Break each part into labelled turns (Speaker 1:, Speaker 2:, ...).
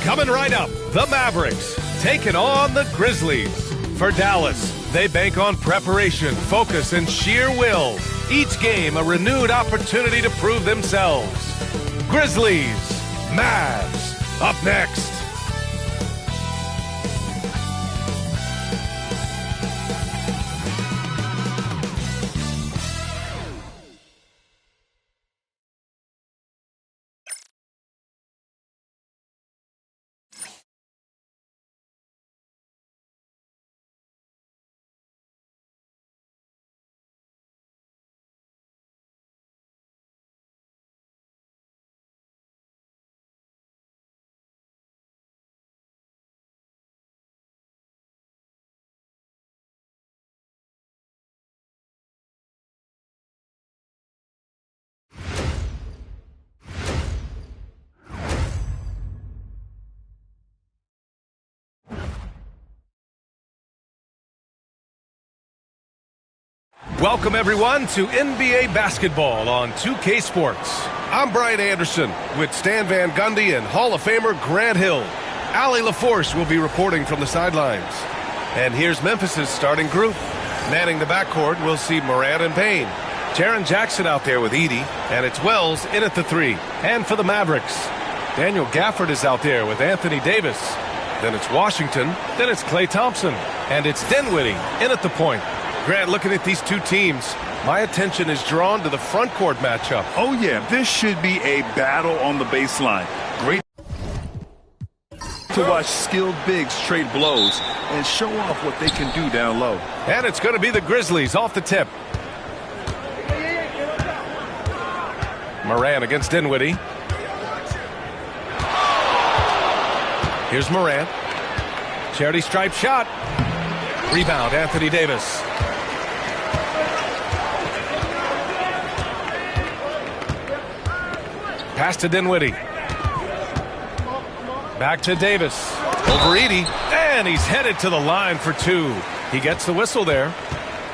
Speaker 1: Coming right up, the Mavericks taking on the Grizzlies. For Dallas, they bank on preparation, focus, and sheer will. Each game a renewed opportunity to prove themselves. Grizzlies, Mavs, up next. Welcome, everyone, to NBA basketball on 2K Sports. I'm Brian Anderson with Stan Van Gundy and Hall of Famer Grant Hill. Allie LaForce will be reporting from the sidelines. And here's Memphis's starting group. Manning the backcourt, we'll see Morant and Payne. Jaren Jackson out there with Edey, and it's Wells in at the 3. And for the Mavericks, Daniel Gafford is out there with Anthony Davis. Then it's Washington, then it's Klay Thompson, and it's Dinwiddie in at the point. Grant, looking at these two teams, my attention is drawn to the front court matchup.
Speaker 2: Oh, yeah, this should be a battle on the baseline. Great to watch skilled bigs trade blows and show off what they can do down low.
Speaker 1: And it's going to be the Grizzlies off the tip. Morant against Dinwiddie. Here's Morant. Charity stripe shot. Rebound, Anthony Davis. Pass to Dinwiddie. Back to Davis. Over Edey. And he's headed to the line for 2. He gets the whistle there.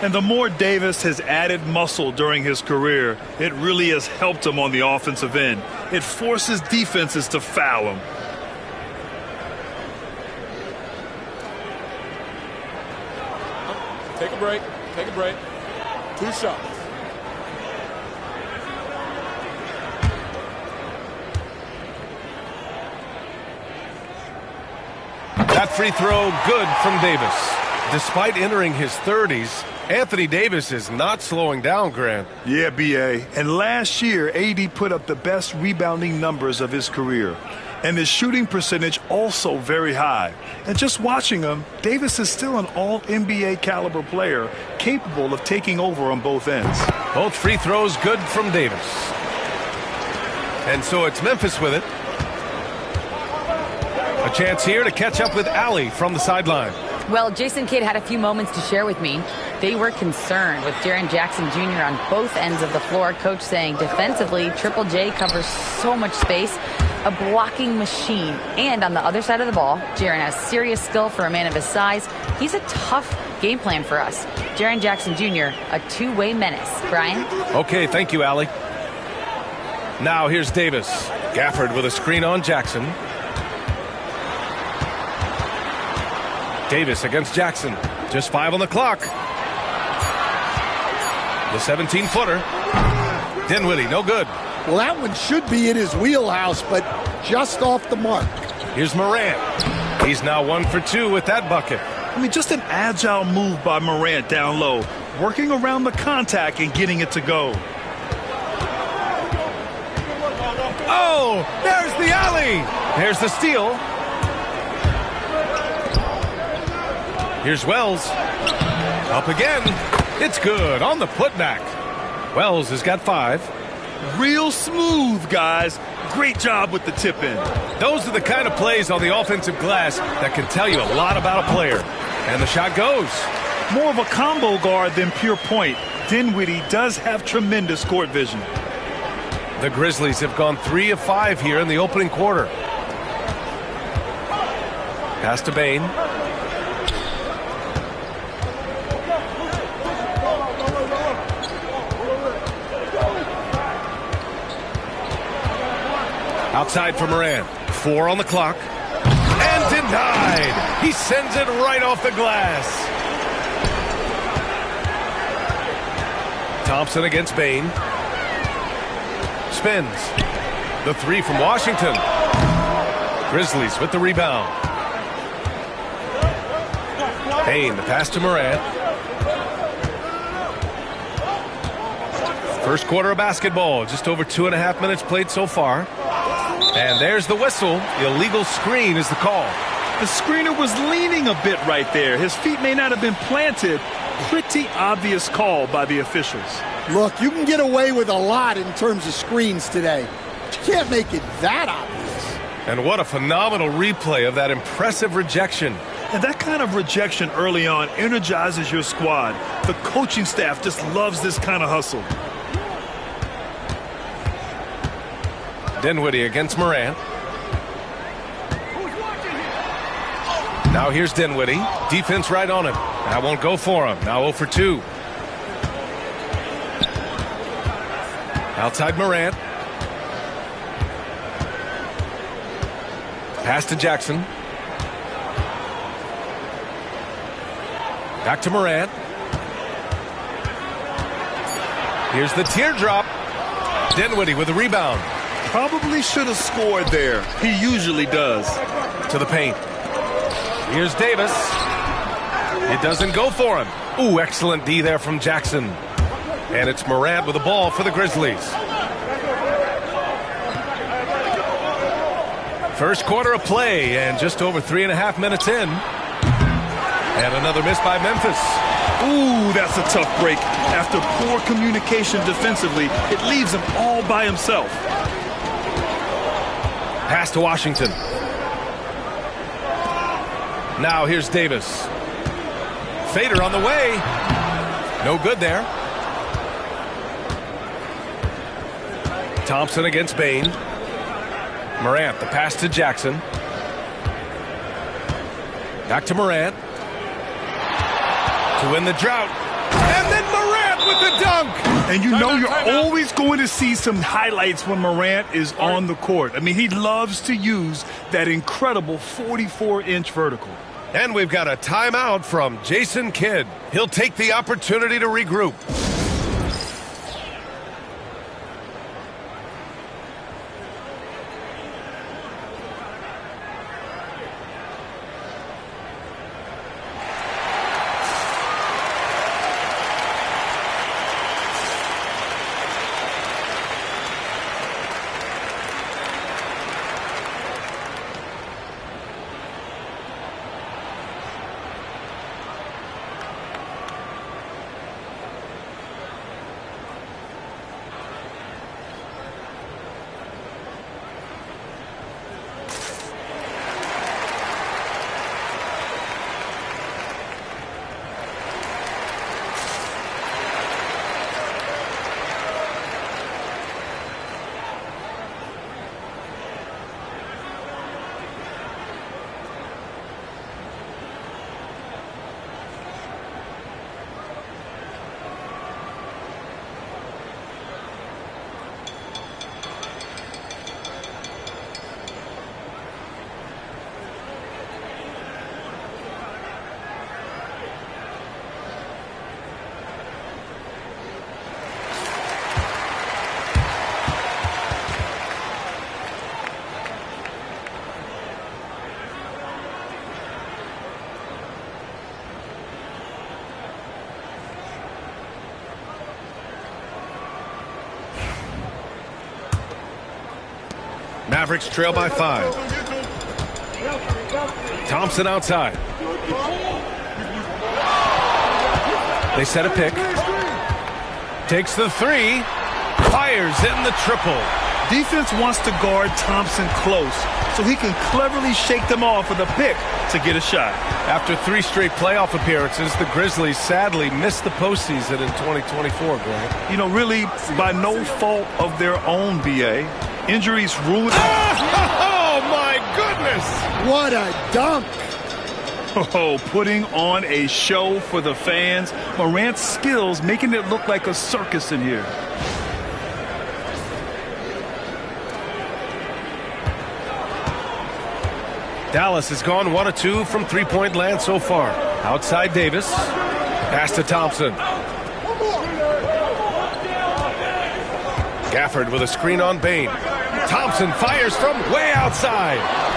Speaker 2: And the more Davis has added muscle during his career, it really has helped him on the offensive end. It forces defenses to foul him.
Speaker 3: Take a break. Take a break. 2 shots.
Speaker 1: That free throw good from Davis. Despite entering his 30s, Anthony Davis is not slowing down, Grant.
Speaker 2: Yeah, B.A. And last year, AD put up the best rebounding numbers of his career. And his shooting percentage also very high. And just watching him, Davis is still an all-NBA caliber player, capable of taking over on both ends.
Speaker 1: Both free throws good from Davis. And so it's Memphis with it. A chance here to catch up with Allie from the sideline.
Speaker 4: Well, Jason Kidd had a few moments to share with me. They were concerned with Jaren Jackson Jr. on both ends of the floor. Coach saying defensively, Triple J covers so much space, a blocking machine. And on the other side of the ball, Jaren has serious skill for a man of his size. He's a tough game plan for us. Jaren Jackson Jr., a two-way menace. Brian?
Speaker 1: Okay, thank you, Allie. Now here's Davis. Gafford with a screen on Jackson. Davis against Jackson. Just 5 on the clock. The 17-footer. Dinwiddie, no good.
Speaker 5: Well, that one should be in his wheelhouse, but just off the mark.
Speaker 1: Here's Morant. He's now 1 for 2 with that bucket.
Speaker 2: I mean, just an agile move by Morant down low, working around the contact and getting it to go.
Speaker 1: Oh, there's the alley. There's the steal. Here's Wells. Up again. It's good on the putback. Wells has got 5.
Speaker 2: Real smooth, guys. Great job with the tip in.
Speaker 1: Those are the kind of plays on the offensive glass that can tell you a lot about a player. And the shot goes.
Speaker 2: More of a combo guard than pure point. Dinwiddie does have tremendous court vision.
Speaker 1: The Grizzlies have gone 3 of 5 here in the opening quarter. Pass to Bane. Outside for Morant. 4 on the clock. Denied. He sends it right off the glass. Thompson against Bain. Spins. The three from Washington. Grizzlies with the rebound. Bain, the pass to Morant. First quarter of basketball, just over 2.5 minutes played so far. And there's the whistle. Illegal screen is the call.
Speaker 2: The screener was leaning a bit right there. His feet may not have been planted. Pretty obvious call by the officials.
Speaker 5: Look, you can get away with a lot in terms of screens today. But you can't make it that obvious.
Speaker 1: And what a phenomenal replay of that impressive rejection.
Speaker 2: And that kind of rejection early on energizes your squad. The coaching staff just loves this kind of hustle.
Speaker 1: Dinwiddie against Morant. Now here's Dinwiddie. Defense right on him. That won't go for him. Now 0 for 2. Outside Morant. Pass to Jackson. Back to Morant. Here's the teardrop. Dinwiddie with the rebound.
Speaker 2: Probably should have scored there. He usually does.
Speaker 1: To the paint. Here's Davis. It doesn't go for him. Ooh, excellent D there from Jackson. And it's Morant with the ball for the Grizzlies. First quarter of play and just over 3.5 minutes in. And another miss by Memphis.
Speaker 2: Ooh, that's a tough break. After poor communication defensively, it leaves him all by himself.
Speaker 1: Pass to Washington. Now here's Davis. Fader on the way. No good there. Thompson against Bain. Morant, the pass to Jackson. Back to Morant. To win the drought. And then Morant with the dunk.
Speaker 2: And you know you're always going to see some highlights when Morant is on the court. I mean, he loves to use that incredible 44-inch vertical.
Speaker 1: And we've got a timeout from Jason Kidd. He'll take the opportunity to regroup. Mavericks trail by 5. Thompson outside. They set a pick. Takes the three. Fires in the triple.
Speaker 2: Defense wants to guard Thompson close so he can cleverly shake them off with a pick to get a shot.
Speaker 1: After 3 straight playoff appearances, the Grizzlies sadly missed the postseason in 2024, Grant.
Speaker 2: You know, really, by no fault of their own, B.A. Injuries ruined.
Speaker 1: Oh, my goodness!
Speaker 5: What a dunk!
Speaker 2: Oh, putting on a show for the fans. Morant's skills making it look like a circus in here.
Speaker 1: Dallas has gone 1 of 2 from three-point land so far. Outside Davis. Pass to Thompson. Gafford with a screen on Bain. Thompson fires from way outside.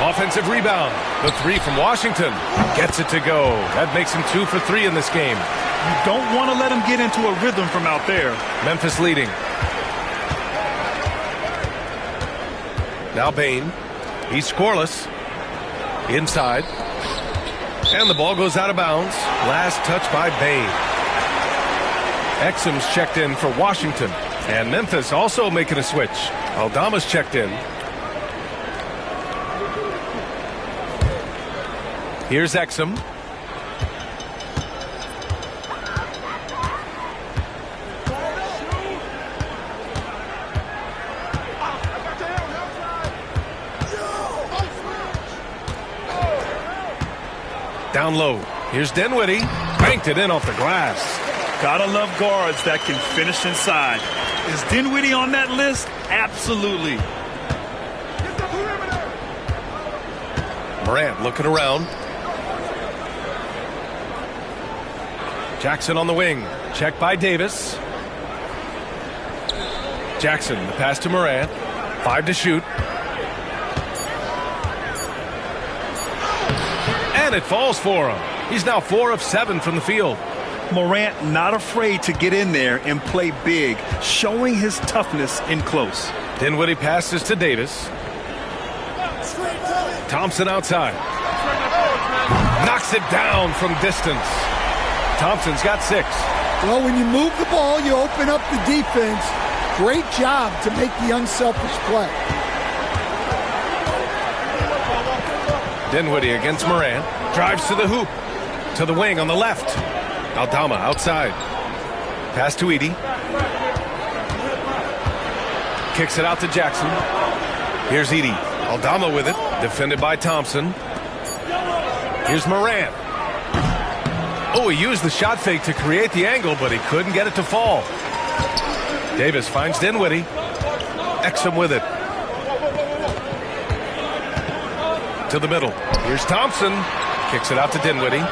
Speaker 1: Offensive rebound. The three from Washington. Gets it to go. That makes him 2 for 3 in this game.
Speaker 2: You don't want to let him get into a rhythm from out there.
Speaker 1: Memphis leading. Now Bain. He's scoreless. Inside. And the ball goes out of bounds. Last touch by Bain. Exum's checked in for Washington. And Memphis also making a switch. Aldama's checked in. Here's Exum. Down low. Here's Dinwiddie. Banked it in off the glass.
Speaker 2: Gotta love guards that can finish inside. Is Dinwiddie on that list? Absolutely.
Speaker 1: Morant looking around. Jackson on the wing. Checked by Davis. Jackson, the pass to Morant. 5 to shoot. And it falls for him. He's now 4 of 7 from the field.
Speaker 2: Morant not afraid to get in there and play big, showing his toughness in close.
Speaker 1: Dinwiddie passes to Davis. Thompson outside. Knocks it down from distance. Thompson's got 6.
Speaker 5: Well, when you move the ball, you open up the defense. Great job to make the unselfish play.
Speaker 1: Dinwiddie against Morant. Drives to the hoop. To the wing on the left. Aldama outside. Pass to Edey. Kicks it out to Jackson. Here's Edey. Aldama with it. Defended by Thompson. Here's Morant. Oh, he used the shot fake to create the angle, but he couldn't get it to fall. Davis finds Dinwiddie. Exum with it. To the middle. Here's Thompson. Kicks it out to Dinwiddie.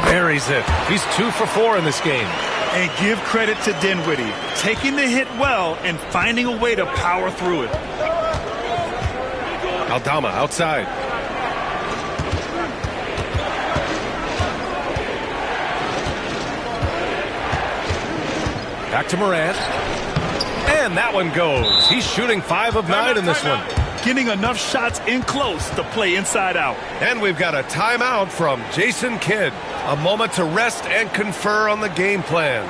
Speaker 1: Buries it. He's 2 for 4 in this game.
Speaker 2: And give credit to Dinwiddie, taking the hit well and finding a way to power through it.
Speaker 1: Aldama outside. Back to Morant. And that one goes. He's shooting 5 of 9 in this one.
Speaker 2: Getting enough shots in close to play inside out.
Speaker 1: And we've got a timeout from Jason Kidd. A moment to rest and confer on the game plan.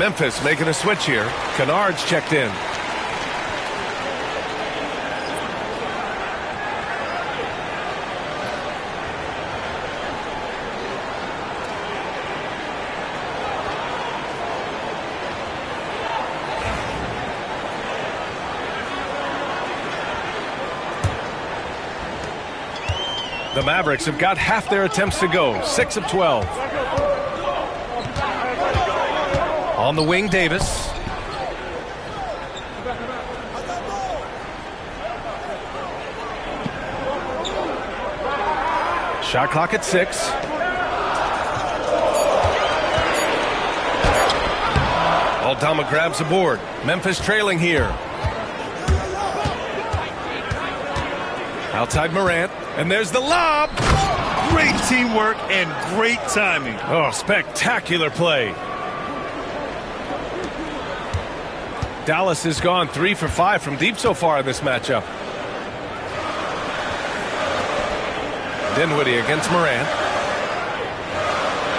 Speaker 1: Memphis making a switch here. Kennard's checked in. The Mavericks have got half their attempts to go. 6 of 12. On the wing, Davis. Shot clock at 6. Aldama grabs the board. Memphis trailing here. Outside Morant. And there's the lob.
Speaker 2: Great teamwork and great timing.
Speaker 1: Oh, spectacular play. Dallas has gone 3 for 5 from deep so far in this matchup. Dinwiddie against Morant.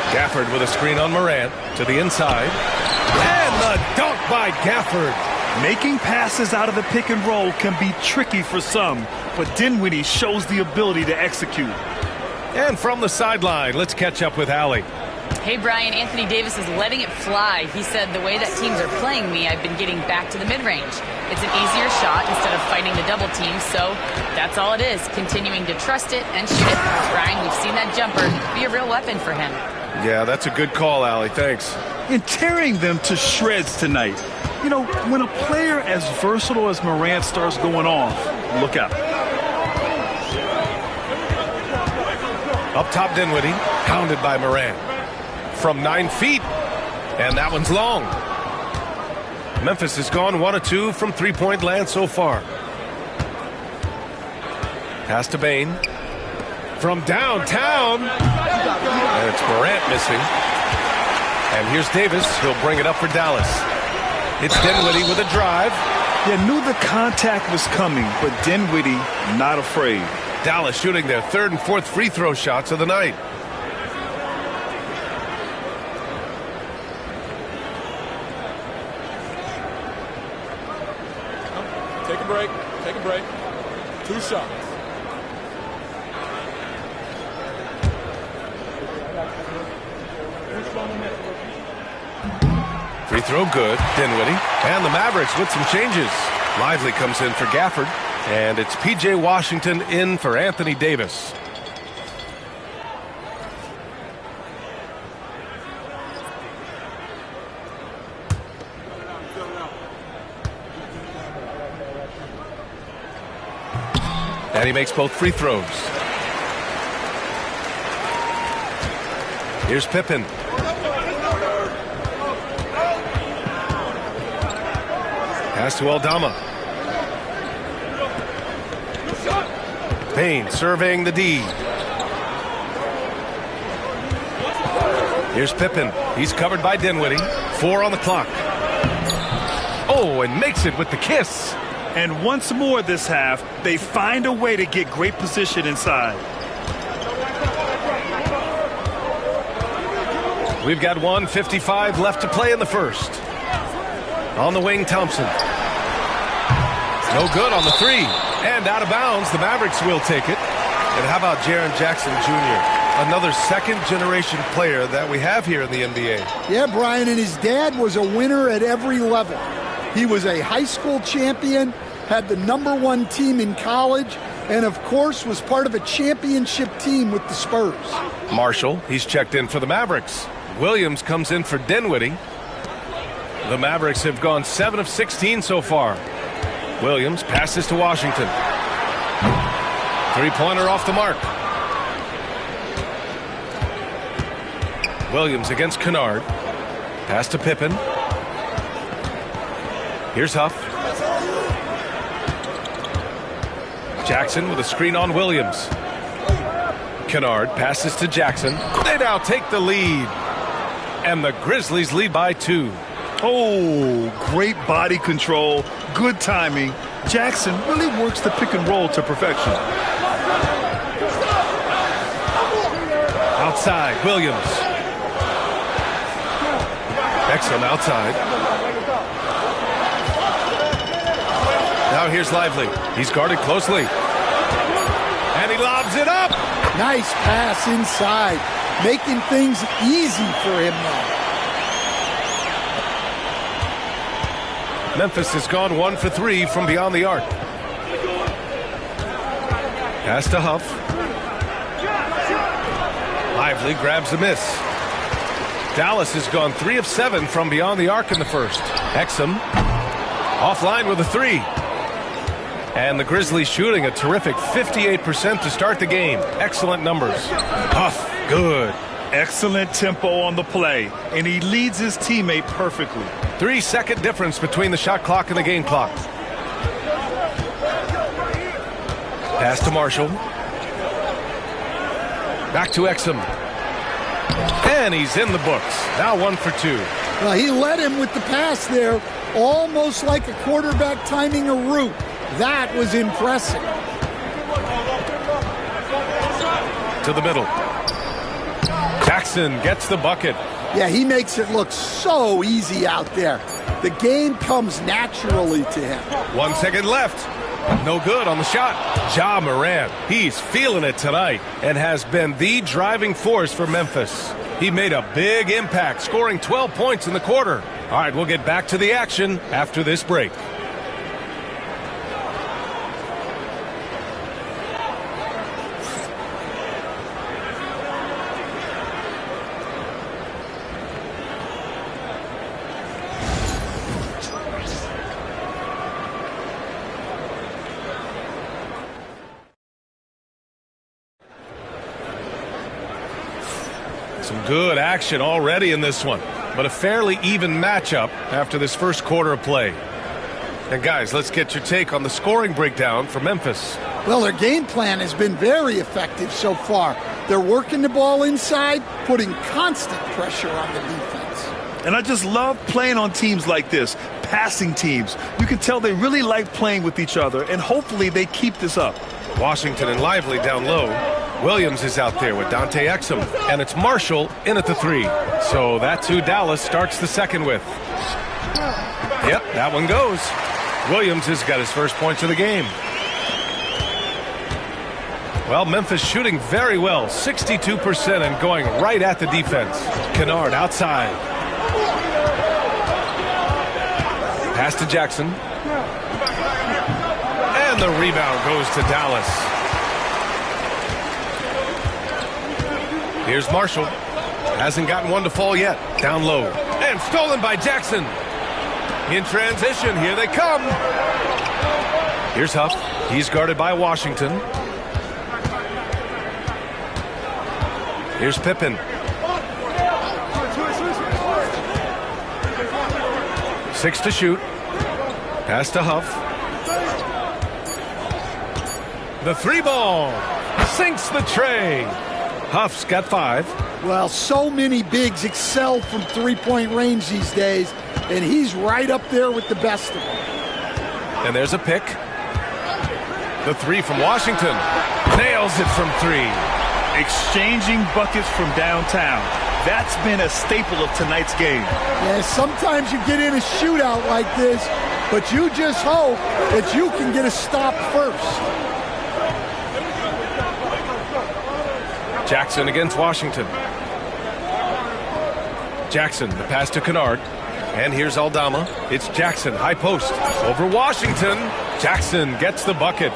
Speaker 1: Gafford with a screen on Morant to the inside. And the dunk by Gafford.
Speaker 2: Making passes out of the pick and roll can be tricky for some, but Dinwiddie shows the ability to execute.
Speaker 1: And from the sideline, let's catch up with Allie.
Speaker 4: Hey, Brian, Anthony Davis is letting it fly. He said, the way that teams are playing me, I've been getting back to the mid-range. It's an easier shot instead of fighting the double team, so that's all it is, continuing to trust it and shoot it. Brian, we've seen that jumper be a real weapon for him.
Speaker 1: Yeah, that's a good call, Allie. Thanks.
Speaker 2: And tearing them to shreds tonight. You know, when a player as versatile as Morant starts going off, look out.
Speaker 1: Up top, Dinwiddie, pounded by Morant. From 9 feet, and that one's long. Memphis has gone 1 of 2 from three-point land so far. Pass to Bain. From downtown, and it's Morant missing. And here's Davis. He'll bring it up for Dallas. It's Dinwiddie with a drive.
Speaker 2: You knew the contact was coming, but Dinwiddie not afraid.
Speaker 1: Dallas shooting their 3rd and 4th free throw shots of the night.
Speaker 3: Take a break. Take a break. 2 shots.
Speaker 1: Free throw good, Dinwiddie. And the Mavericks with some changes. Lively comes in for Gafford. And it's P.J. Washington in for Anthony Davis. And he makes both free throws. Here's Pippen. Pass to Aldama. Payne surveying the D. Here's Pippen. He's covered by Dinwiddie. 4 on the clock. Oh, and makes it with the kiss.
Speaker 2: And once more this half, they find a way to get great position inside.
Speaker 1: We've got 1:55 left to play in the first. On the wing, Thompson. No good on the 3. And out of bounds, the Mavericks will take it. And how about Jaren Jackson Jr., another second-generation player that we have here in the NBA.
Speaker 5: Yeah, Brian, and his dad was a winner at every level. He was a high school champion, had the #1 team in college, and of course was part of a championship team with the Spurs.
Speaker 1: Marshall, he's checked in for the Mavericks. Williams comes in for Dinwiddie. The Mavericks have gone 7 of 16 so far. Williams passes to Washington. Three-pointer off the mark. Williams against Kennard. Pass to Pippen. Here's Huff. Jackson with a screen on Williams. Kennard passes to Jackson. They now take the lead. And the Grizzlies lead by 2.
Speaker 2: Oh, great body control, good timing. Jackson really works the pick and roll to perfection.
Speaker 1: Outside, Williams. Exum outside. Now here's Lively. He's guarded closely. And he lobs it up.
Speaker 5: Nice pass inside, making things easy for him now.
Speaker 1: Memphis has gone 1 for 3 from beyond the arc. Pass to Huff. Lively grabs the miss. Dallas has gone 3 of 7 from beyond the arc in the first. Exum offline with a 3. And the Grizzlies shooting a terrific 58% to start the game. Excellent numbers. Huff, good.
Speaker 2: Excellent tempo on the play, and he leads his teammate perfectly.
Speaker 1: 3-second difference between the shot clock and the game clock. Pass to Marshall. Back to Exum. And he's in the books. Now 1 for 2.
Speaker 5: Well, he led him with the pass there, almost like a quarterback timing a route. That was impressive.
Speaker 1: To the middle. Jackson gets the bucket.
Speaker 5: Yeah, he makes it look so easy out there. The game comes naturally to him.
Speaker 1: 1 second left. No good on the shot. Ja Morant, he's feeling it tonight and has been the driving force for Memphis. He made a big impact, scoring 12 points in the quarter. All right, we'll get back to the action after this break. Some good action already in this one, but a fairly even matchup after this first quarter of play. And guys, let's get your take on the scoring breakdown for Memphis.
Speaker 5: Well, their game plan has been very effective so far. They're working the ball inside, putting constant pressure on the defense.
Speaker 2: And I just love playing on teams like this, passing teams. You can tell they really like playing with each other, and hopefully they keep this up.
Speaker 1: Washington and Lively down low. Williams is out there with Dante Exum, and it's Marshall in at the 3. So that's who Dallas starts the second with. Yep, that one goes. Williams has got his first points of the game. Well, Memphis shooting very well, 62% and going right at the defense. Kennard outside. Pass to Jackson. And the rebound goes to Dallas. Here's Marshall. Hasn't gotten one to fall yet. Down low. And stolen by Jackson. In transition, here they come. Here's Huff. He's guarded by Washington. Here's Pippen. 6 to shoot. Pass to Huff. The 3 ball. Sinks the tray. Huff's got 5.
Speaker 5: Well, so many bigs excel from three-point range these days, and he's right up there with the best of them.
Speaker 1: And there's a pick. The 3 from Washington. Nails it from 3.
Speaker 2: Exchanging buckets from downtown. That's been a staple of tonight's game.
Speaker 5: Yeah, sometimes you get in a shootout like this, but you just hope that you can get a stop first.
Speaker 1: Jackson against Washington. Jackson, the pass to Kennard. And here's Aldama. It's Jackson, high post. Over Washington. Jackson gets the bucket.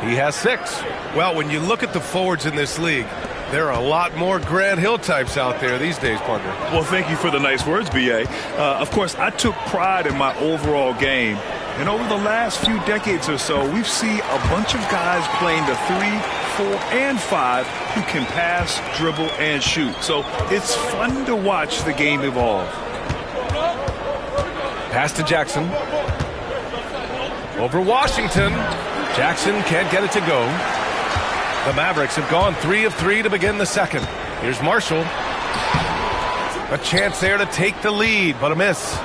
Speaker 1: He has 6. Well, when you look at the forwards in this league, there are a lot more Grant Hill types out there these days, partner.
Speaker 2: Well, thank you for the nice words, B.A. Of course, I took pride in my overall game. And over the last few decades or so, we've seen a bunch of guys playing the 3, 4, and 5 who can pass, dribble, and shoot. So it's fun to watch the game evolve.
Speaker 1: Pass to Jackson. Over Washington. Jackson can't get it to go. The Mavericks have gone 3 of 3 to begin the second. Here's Marshall. A chance there to take the lead, but a miss.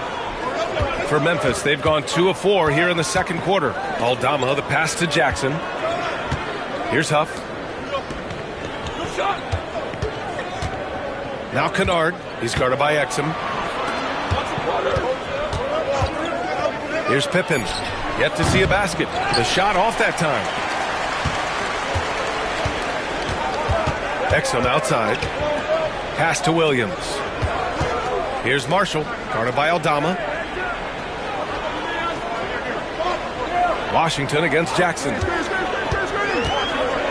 Speaker 1: For Memphis, they've gone 2 of 4 here in the second quarter. Aldama, the pass to Jackson. Here's Huff. Now Kennard. He's guarded by Exum. Here's Pippen. Yet to see a basket. The shot off that time. Exum outside. Pass to Williams. Here's Marshall. Guarded by Aldama. Washington against Jackson.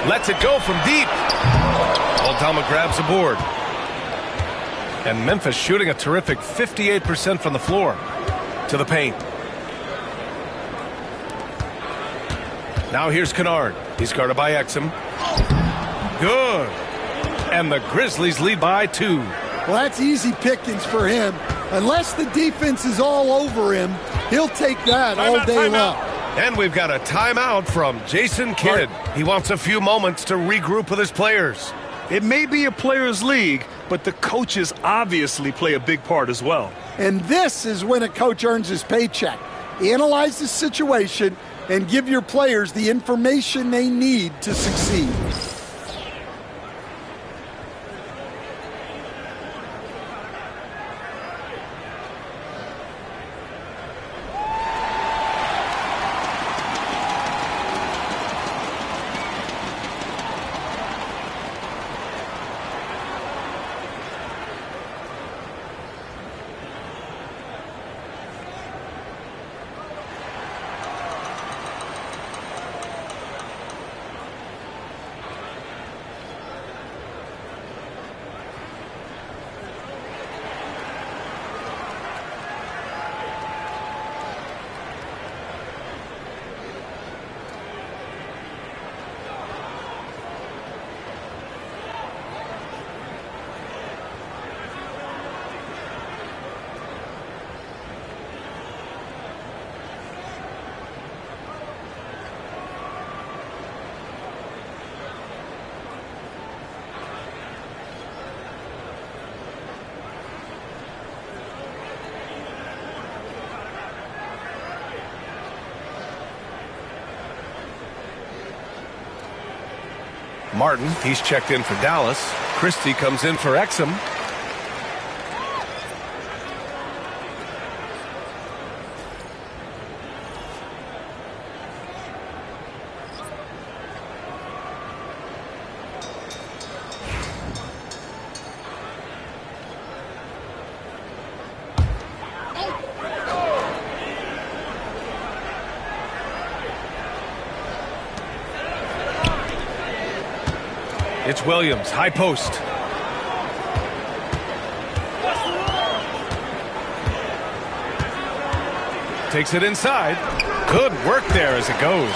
Speaker 1: Lets it go from deep. Aldama grabs the board. And Memphis shooting a terrific 58% from the floor. To the paint. Now here's Kennard. He's guarded by Exum. Good. And the Grizzlies lead by 2.
Speaker 5: Well, that's easy pickings for him. Unless the defense is all over him, he'll take that all day long.
Speaker 1: And we've got a timeout from Jason Kidd. He wants a few moments to regroup with his players.
Speaker 2: It may be a players' league, but the coaches obviously play a big part as well.
Speaker 5: And this is when a coach earns his paycheck. Analyze the situation and give your players the information they need to succeed.
Speaker 1: Martin, he's checked in for Dallas. Christie comes in for Exum. It's Williams, high post. Takes it inside. Good work there as it goes.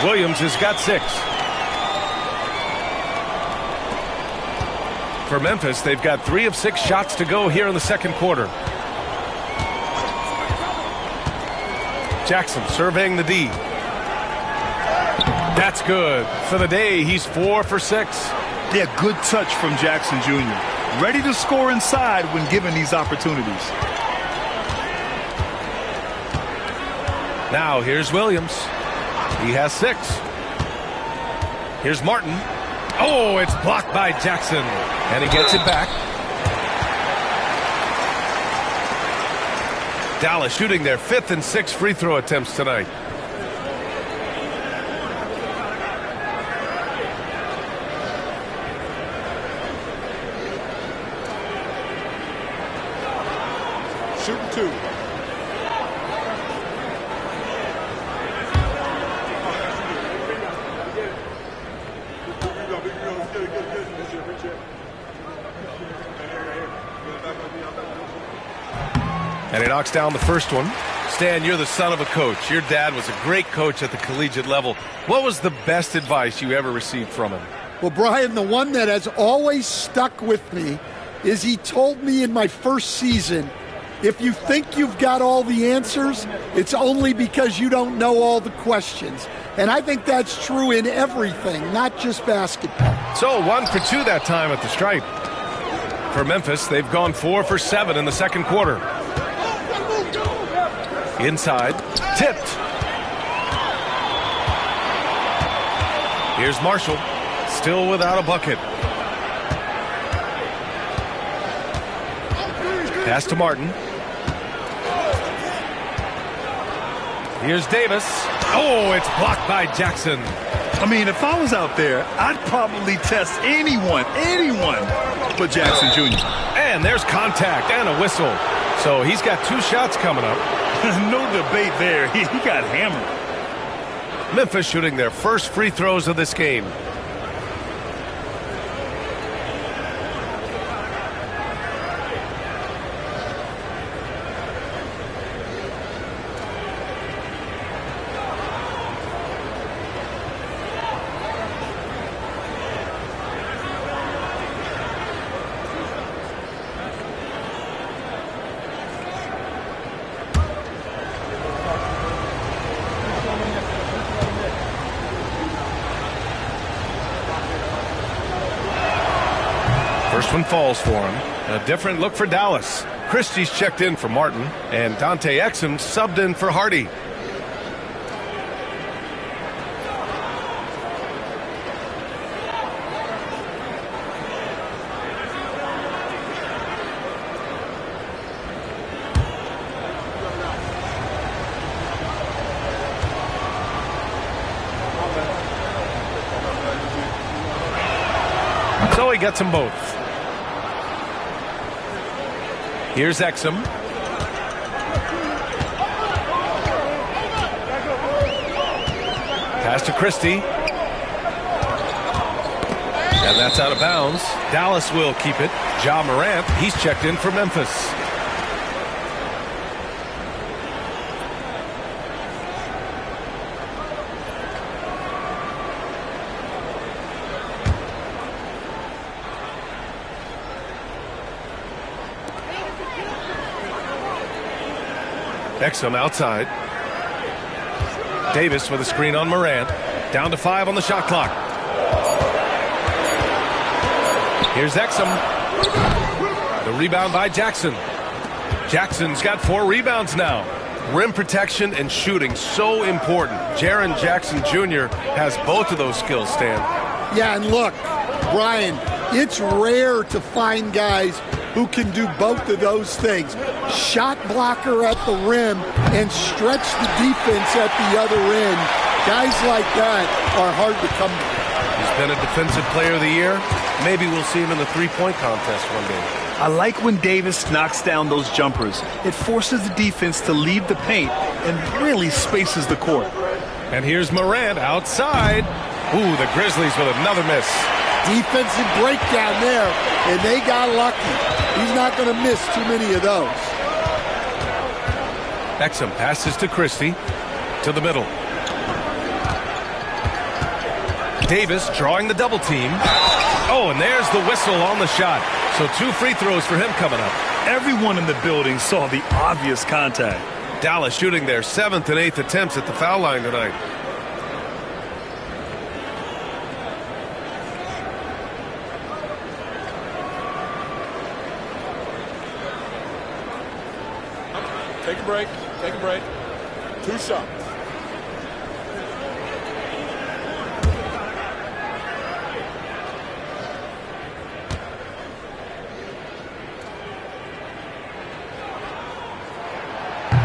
Speaker 1: Williams has got 6. For Memphis, they've got 3 of 6 shots to go here in the second quarter. Jackson surveying the D. That's good. For the day, he's 4 for 6.
Speaker 2: Yeah, good touch from Jackson Jr. Ready to score inside when given these opportunities.
Speaker 1: Now here's Williams. He has 6. Here's Martin. Oh, it's blocked by Jackson. And he gets it back. Dallas shooting their 5th and 6th free throw attempts tonight.
Speaker 3: Shooting 2.
Speaker 1: And he knocks down the first one. Stan, you're the son of a coach. Your dad was a great coach at the collegiate level. What was the best advice you ever received from him?
Speaker 5: Well, Brian, the one that has always stuck with me is he told me in my first season, if you think you've got all the answers, it's only because you don't know all the questions. And I think that's true in everything, not just basketball.
Speaker 1: So 1 for 2 that time at the stripe. For Memphis, they've gone 4 for 7 in the second quarter. Inside, tipped. Here's Marshall, still without a bucket. Pass to Martin. Here's Davis. Oh, it's blocked by Jackson.
Speaker 2: I mean, if I was out there, I'd probably test anyone but Jackson Jr.
Speaker 1: And there's contact and a whistle. So he's got 2 shots coming up.
Speaker 2: No debate there. He got hammered.
Speaker 1: Memphis shooting their first free throws of this game. First one falls for him. A different look for Dallas. Christie's checked in for Martin, and Dante Exum subbed in for Hardy. So he gets them both. Here's Exum. Pass to Christie. And that's out of bounds. Dallas will keep it. Ja Morant, he's checked in for Memphis. Exum outside. Davis with a screen on Morant. Down to 5 on the shot clock. Here's Exum. The rebound by Jackson. Jackson's got 4 rebounds now. Rim protection and shooting, so important. Jaren Jackson Jr. has both of those skills, Stan.
Speaker 5: Yeah, and look, Brian, it's rare to find guys who can do both of those things. Shot blocker at the rim and stretch the defense at the other end. Guys like that are hard to come by.
Speaker 1: He's been a defensive player of the year. Maybe we'll see him in the three-point contest one day.
Speaker 2: I like when Davis knocks down those jumpers. It forces the defense to leave the paint and really spaces the court.
Speaker 1: And here's Morant outside. Ooh, the Grizzlies with another miss.
Speaker 5: Defensive breakdown there, and they got lucky. He's not going to miss too many of those.
Speaker 1: Exum passes to Christie. To the middle. Davis drawing the double team. Oh, and there's the whistle on the shot. So 2 free throws for him coming up.
Speaker 2: Everyone in the building saw the obvious contact.
Speaker 1: Dallas shooting their 7th and 8th attempts at the foul line tonight.
Speaker 3: Take a break. Take a break. 2 shots.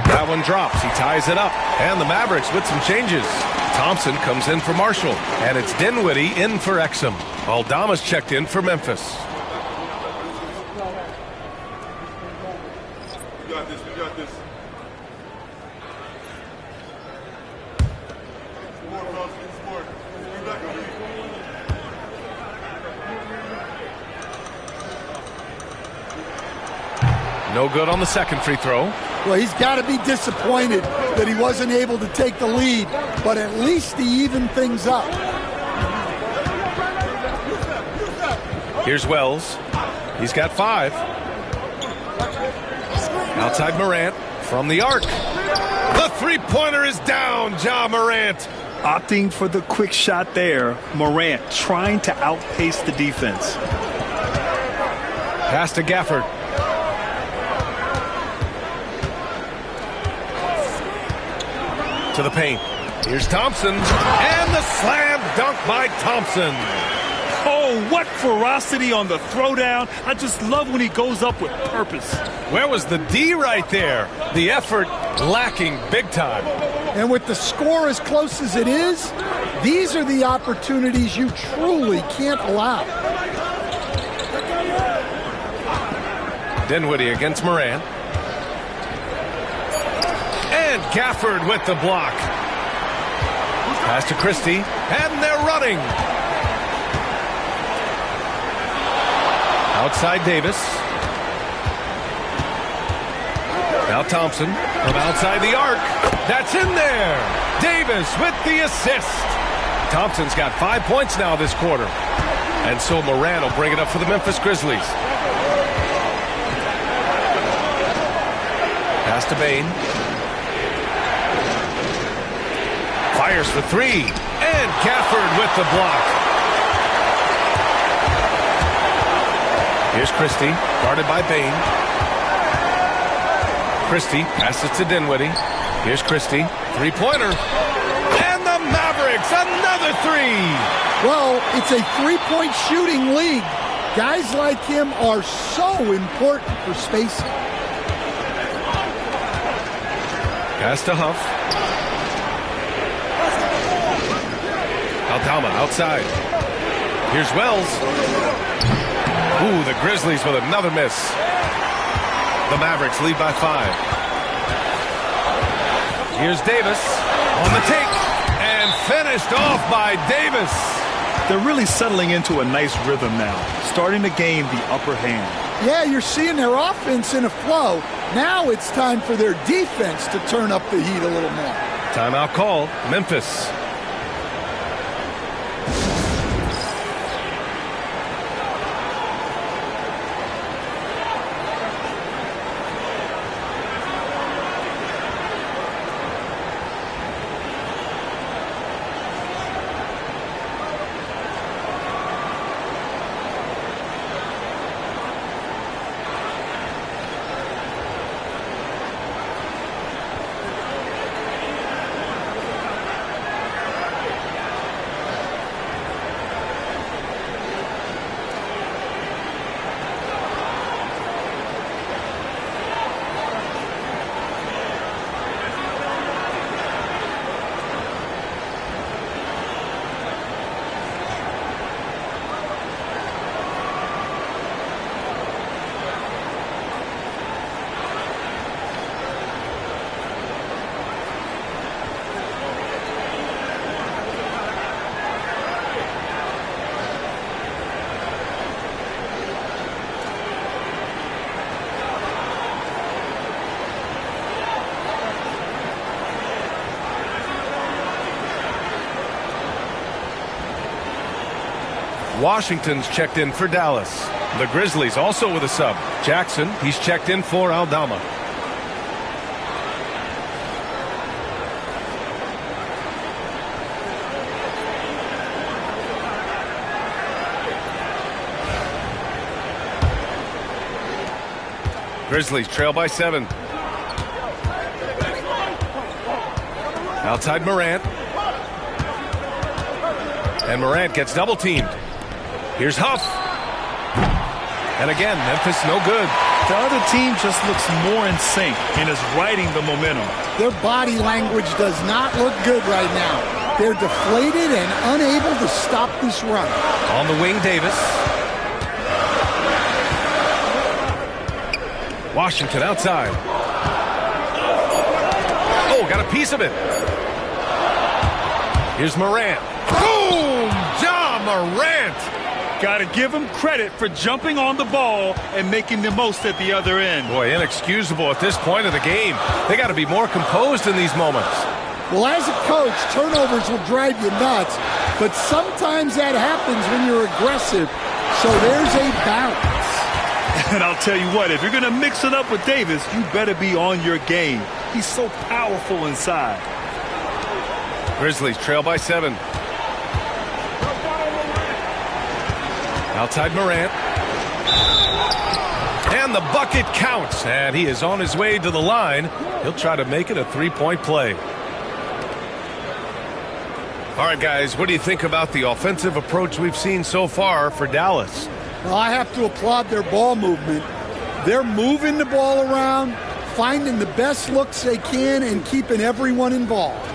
Speaker 1: That one drops. He ties it up. And the Mavericks with some changes. Thompson comes in for Marshall. And it's Dinwiddie in for Exum. Aldama's checked in for Memphis.
Speaker 3: We got this. We got this.
Speaker 1: No good on the second free throw.
Speaker 5: Well, he's got to be disappointed that he wasn't able to take the lead, but at least he evened things up.
Speaker 1: Here's Wells. He's got 5. Outside Morant from the arc. The three-pointer is down, Ja Morant.
Speaker 2: Opting for the quick shot there. Morant trying to outpace the defense.
Speaker 1: Pass to Gafford. To the paint. Here's Thompson. And the slam dunk by Thompson.
Speaker 2: Oh, what ferocity on the throwdown. I just love when he goes up with purpose.
Speaker 1: Where was the D right there? The effort lacking big time.
Speaker 5: And with the score as close as it is, these are the opportunities you truly can't allow.
Speaker 1: Dinwiddie against Morant. And Gafford with the block. Pass to Christie. And they're running. Outside Davis. Now Thompson from outside the arc. That's in there. Davis with the assist. Thompson's got 5 points now this quarter. And so Morant will bring it up for the Memphis Grizzlies. Pass to Bain. Fires for 3. And Gafford with the block. Here's Christie, guarded by Bain. Christie passes to Dinwiddie. Here's Christie, three-pointer. And the Mavericks, another three!
Speaker 5: Well, it's a three-point shooting league. Guys like him are so important for spacing.
Speaker 1: Pass to Huff. Aldama outside. Here's Wells. Ooh, the Grizzlies with another miss. The Mavericks lead by 5. Here's Davis on the take. And finished off by Davis.
Speaker 2: They're really settling into a nice rhythm now, starting to gain the upper hand.
Speaker 5: Yeah, you're seeing their offense in a flow. Now it's time for their defense to turn up the heat a little more.
Speaker 1: Timeout call, Memphis. Washington's checked in for Dallas. The Grizzlies also with a sub. Jackson, he's checked in for Aldama. Grizzlies trail by 7. Outside Morant. And Morant gets double teamed. Here's Huff. And again, Memphis no good.
Speaker 2: The other team just looks more in sync and is riding the momentum.
Speaker 5: Their body language does not look good right now. They're deflated and unable to stop this run.
Speaker 1: On the wing, Davis. Washington outside. Oh, got a piece of it. Here's Morant. Boom! Ja Morant!
Speaker 2: Got to give him credit for jumping on the ball and making the most at the other end.
Speaker 1: Boy, inexcusable at this point of the game. They got to be more composed in these moments.
Speaker 5: Well, as a coach, turnovers will drive you nuts, but sometimes that happens when you're aggressive. So there's a balance.
Speaker 2: And I'll tell you what, if you're going to mix it up with Davis, you better be on your game. He's so powerful inside.
Speaker 1: Grizzlies trail by 7. Outside Morant. And the bucket counts. And he is on his way to the line. He'll try to make it a three-point play. All right, guys, what do you think about the offensive approach we've seen so far for Dallas?
Speaker 5: Well, I have to applaud their ball movement. They're moving the ball around, finding the best looks they can, and keeping everyone involved.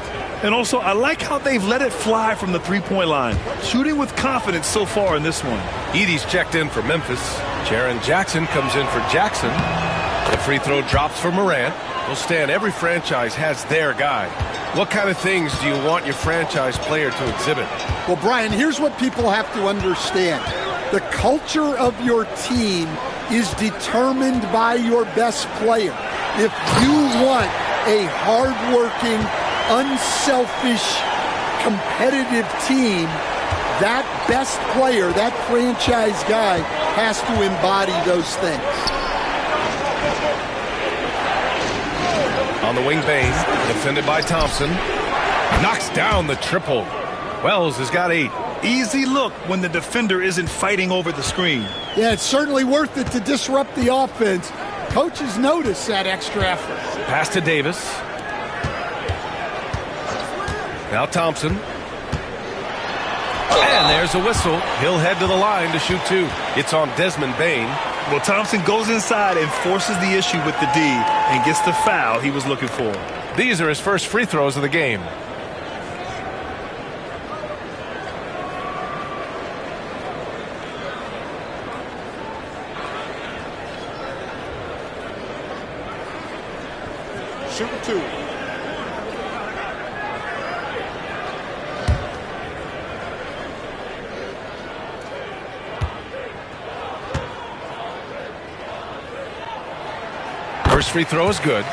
Speaker 2: And also, I like how they've let it fly from the three-point line, shooting with confidence so far in this one.
Speaker 1: Edey's checked in for Memphis. Jaren Jackson comes in for Jackson. The free throw drops for Morant. Well, Stan, every franchise has their guy. What kind of things do you want your franchise player to exhibit?
Speaker 5: Well, Brian, here's what people have to understand. The culture of your team is determined by your best player. If you want a hard-working, unselfish, competitive team, that best player, that franchise guy, has to embody those things.
Speaker 1: On the wing, Bain, defended by Thompson. Knocks down the triple. Wells has got 8.
Speaker 2: Easy look when the defender isn't fighting over the screen.
Speaker 5: Yeah, it's certainly worth it to disrupt the offense. Coaches notice that extra effort.
Speaker 1: Pass to Davis. Now Thompson. And there's a whistle. He'll head to the line to shoot two. It's on Desmond Bane.
Speaker 2: Well, Thompson goes inside and forces the issue with the D and gets the foul he was looking for.
Speaker 1: These are his first free throws of the game.
Speaker 3: Shooting two.
Speaker 1: First free throw is good.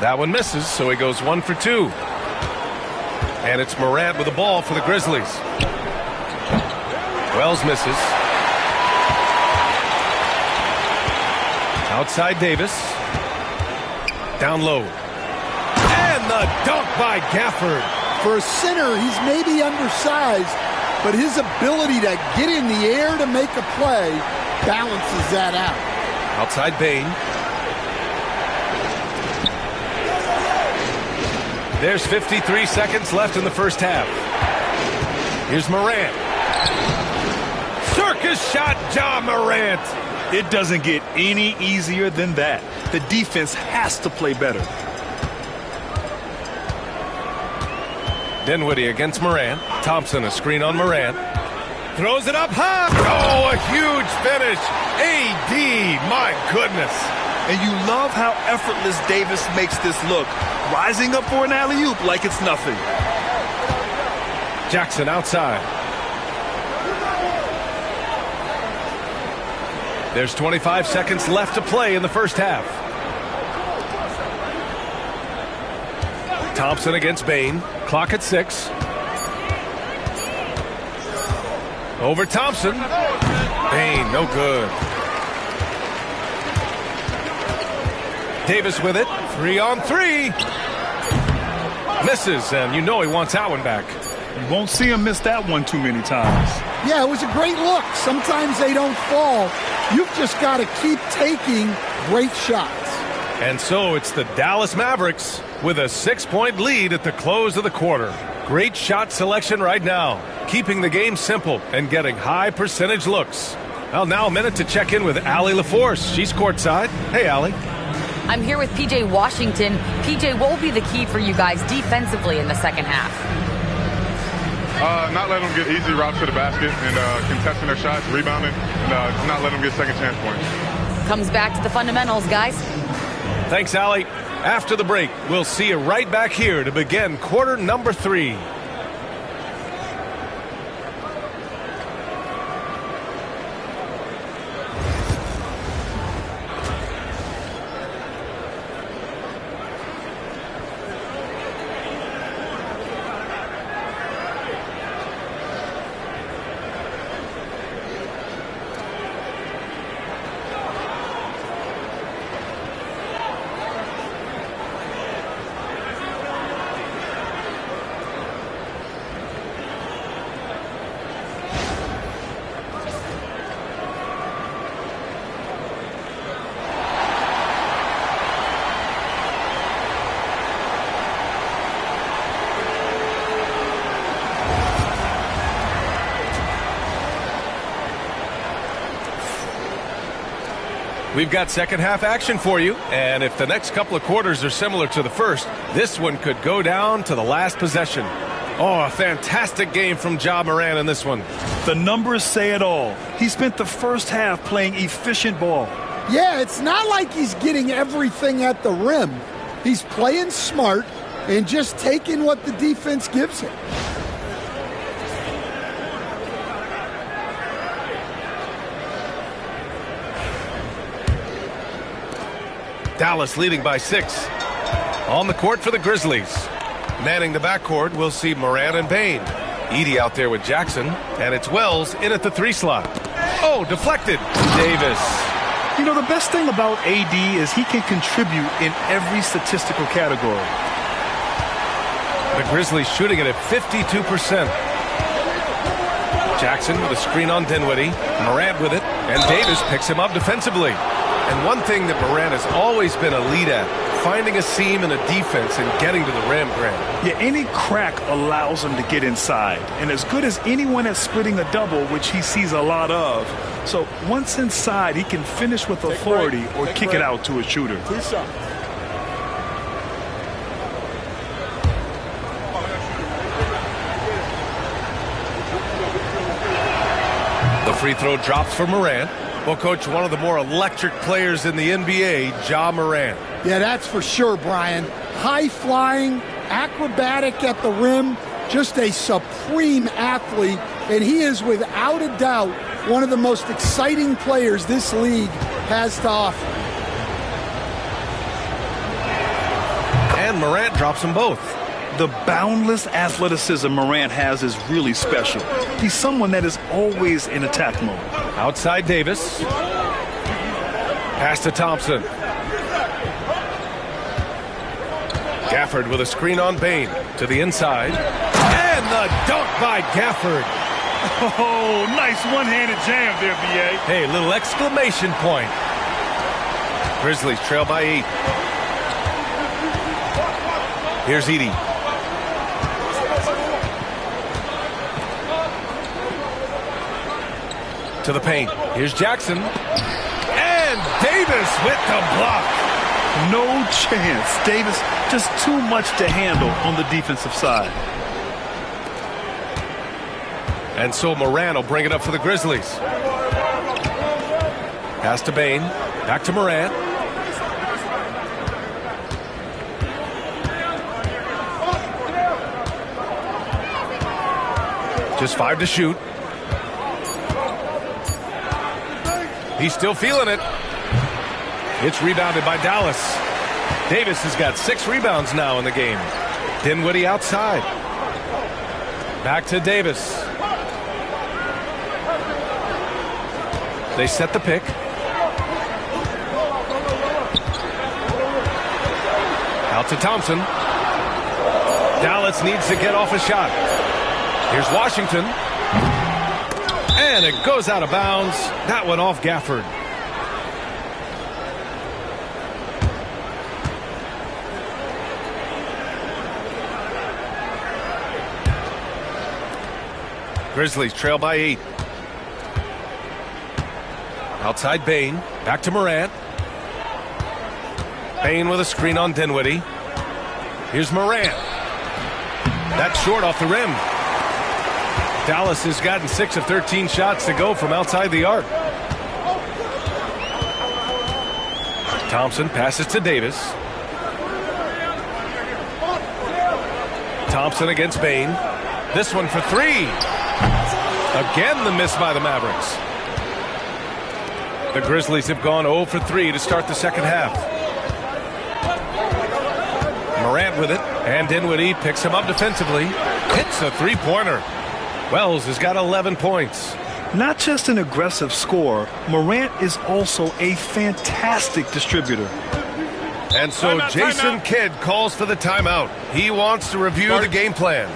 Speaker 1: That one misses, so he goes 1 for 2. And it's Morant with the ball for the Grizzlies. Wells misses. Outside Davis. Down low. And the dunk by Gafford.
Speaker 5: For a center, he's maybe undersized, but his ability to get in the air to make a play balances that out.
Speaker 1: Outside Bane. There's 53 seconds left in the first half. Here's Morant. Circus shot, Ja Morant.
Speaker 2: It doesn't get any easier than that. The defense has to play better.
Speaker 1: Dinwiddie against Morant. Thompson, a screen on Morant. Throws it up high. Oh, a huge finish. AD, my goodness.
Speaker 2: And you love how effortless Davis makes this look. Rising up for an alley-oop like it's nothing.
Speaker 1: Jackson outside. There's 25 seconds left to play in the first half. Thompson against Bane. Clock at 6. Over Thompson. Bane, no good. Davis with it. 3 on 3. Misses, and you know he wants that one back.
Speaker 2: You won't see him miss that one too many times.
Speaker 5: Yeah, it was a great look. Sometimes they don't fall. You've just got to keep taking great shots.
Speaker 1: And so it's the Dallas Mavericks with a 6-point lead at the close of the quarter. Great shot selection right now, keeping the game simple and getting high percentage looks. Well, now a minute to check in with Allie LaForce. She's courtside. Hey, Allie.
Speaker 4: I'm here with PJ Washington. PJ, what will be the key for you guys defensively in the second half?
Speaker 6: Not let them get easy routes to the basket and contesting their shots, rebounding, and not let them get second chance points.
Speaker 4: Comes back to the fundamentals, guys.
Speaker 1: Thanks, Allie. After the break, we'll see you right back here to begin quarter number 3. We've got second half action for you, and if the next couple of quarters are similar to the first, this one could go down to the last possession. Oh, a fantastic game from Ja Morant in this one.
Speaker 2: The numbers say it all. He spent the first half playing efficient ball.
Speaker 5: Yeah, it's not like he's getting everything at the rim. He's playing smart and just taking what the defense gives him.
Speaker 1: Dallas leading by 6. On the court for the Grizzlies. Manning the backcourt, we'll see Morant and Bane. Edey out there with Jackson, and it's Wells in at the 3 slot. Oh, deflected. Davis.
Speaker 2: You know, the best thing about AD is he can contribute in every statistical category.
Speaker 1: The Grizzlies shooting it at 52%. Jackson with a screen on Dinwiddie. Morant with it, and Davis picks him up defensively. And one thing that Morant has always been a lead at, finding a seam in a defense and getting to the rim, Grant.
Speaker 2: Yeah, any crack allows him to get inside. And as good as anyone at splitting a double, which he sees a lot of. So once inside, he can finish with authority or kick it out to a shooter.
Speaker 3: 2 shots.
Speaker 1: The free throw drops for Morant. Well, Coach, one of the more electric players in the NBA, Ja Morant.
Speaker 5: Yeah, that's for sure, Brian. High-flying, acrobatic at the rim, just a supreme athlete, and he is without a doubt one of the most exciting players this league has to offer.
Speaker 1: And Morant drops them both.
Speaker 2: The boundless athleticism Morant has is really special. He's someone that is always in attack mode.
Speaker 1: Outside Davis. Pass to Thompson. Gafford with a screen on Bane to the inside. And the dunk by Gafford.
Speaker 2: Oh, nice one-handed jam there, B.A.
Speaker 1: Hey, little exclamation point. Grizzlies trail by 8. Here's Edey. To the paint. Here's Jackson. And Davis with the block.
Speaker 2: No chance. Davis just too much to handle on the defensive side.
Speaker 1: And so Morant will bring it up for the Grizzlies. Pass to Bane. Back to Morant. Just 5 to shoot. He's still feeling it. It's rebounded by Dallas. Davis has got 6 rebounds now in the game. Dinwiddie outside. Back to Davis. They set the pick. Out to Thompson. Dallas needs to get off a shot. Here's Washington. And it goes out of bounds. That went off Gafford. Grizzlies trail by 8. Outside Bane. Back to Morant. Bane with a screen on Dinwiddie. Here's Morant. That's short off the rim. Dallas has gotten 6 of 13 shots to go from outside the arc. Thompson passes to Davis. Thompson against Bane. This one for 3. Again, the miss by the Mavericks. The Grizzlies have gone 0 for 3 to start the second half. Morant with it, and Dinwiddie picks him up defensively. Hits a 3-pointer. Wells has got 11 points.
Speaker 2: Not just an aggressive scorer, Morant is also a fantastic distributor.
Speaker 1: And so Jason Kidd calls for the timeout. He wants to review the game plan.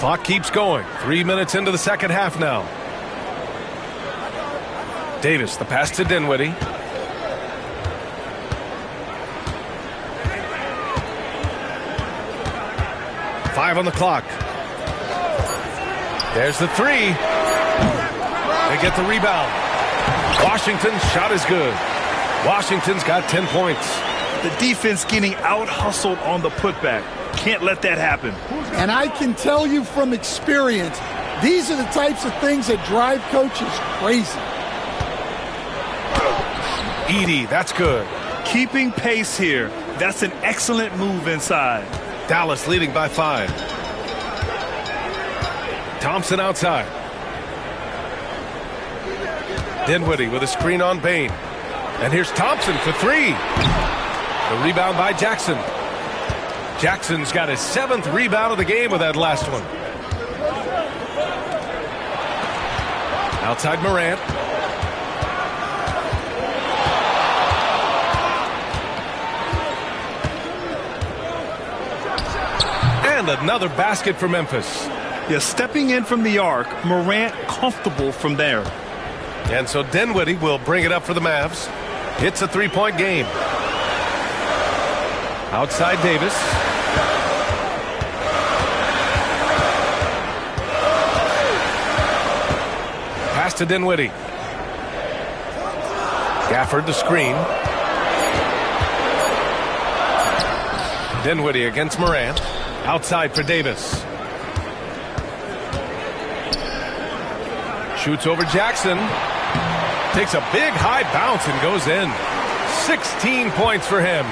Speaker 1: Clock keeps going. 3 minutes into the second half now. Davis, the pass to Dinwiddie. Five on the clock. There's the three. They get the rebound. Washington's shot is good. Washington's got 10 points.
Speaker 2: The defense getting out-hustled on the putback. Can't let that happen.
Speaker 5: And I can tell you from experience, these are the types of things that drive coaches crazy.
Speaker 1: Edey, that's good.
Speaker 2: Keeping pace here. That's an excellent move inside.
Speaker 1: Dallas leading by 5. Thompson outside. Dinwiddie with a screen on Bain. And here's Thompson for 3. The rebound by Jackson. Jackson's got his 7th rebound of the game with that last one. Outside Morant. And another basket for Memphis.
Speaker 2: Yeah, stepping in from the arc, Morant comfortable from there.
Speaker 1: And so Dinwiddie will bring it up for the Mavs. It's a 3-point game. Outside Davis. Pass to Dinwiddie. Gafford the screen. Dinwiddie against Morant. Outside for Davis. Shoots over Jackson. Takes a big high bounce and goes in. 16 points for him.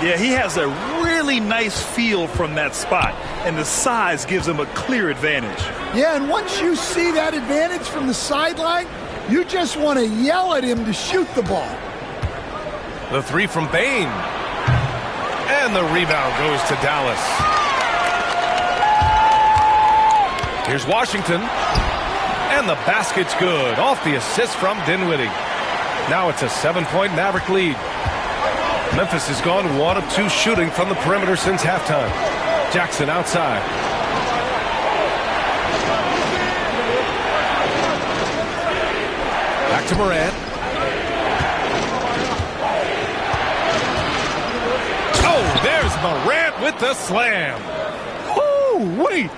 Speaker 2: Yeah, he has a really nice feel from that spot, and the size gives him a clear advantage.
Speaker 5: Yeah, and once you see that advantage from the sideline, you just want to yell at him to shoot the ball.
Speaker 1: The 3 from Bain. And the rebound goes to Dallas. Here's Washington. And the basket's good. Off the assist from Dinwiddie. Now it's a 7-point Maverick lead. Memphis has gone 1 of 2 shooting from the perimeter since halftime. Jackson outside. Back to Morant. Oh, there's Morant with the slam.
Speaker 2: Oh, wait.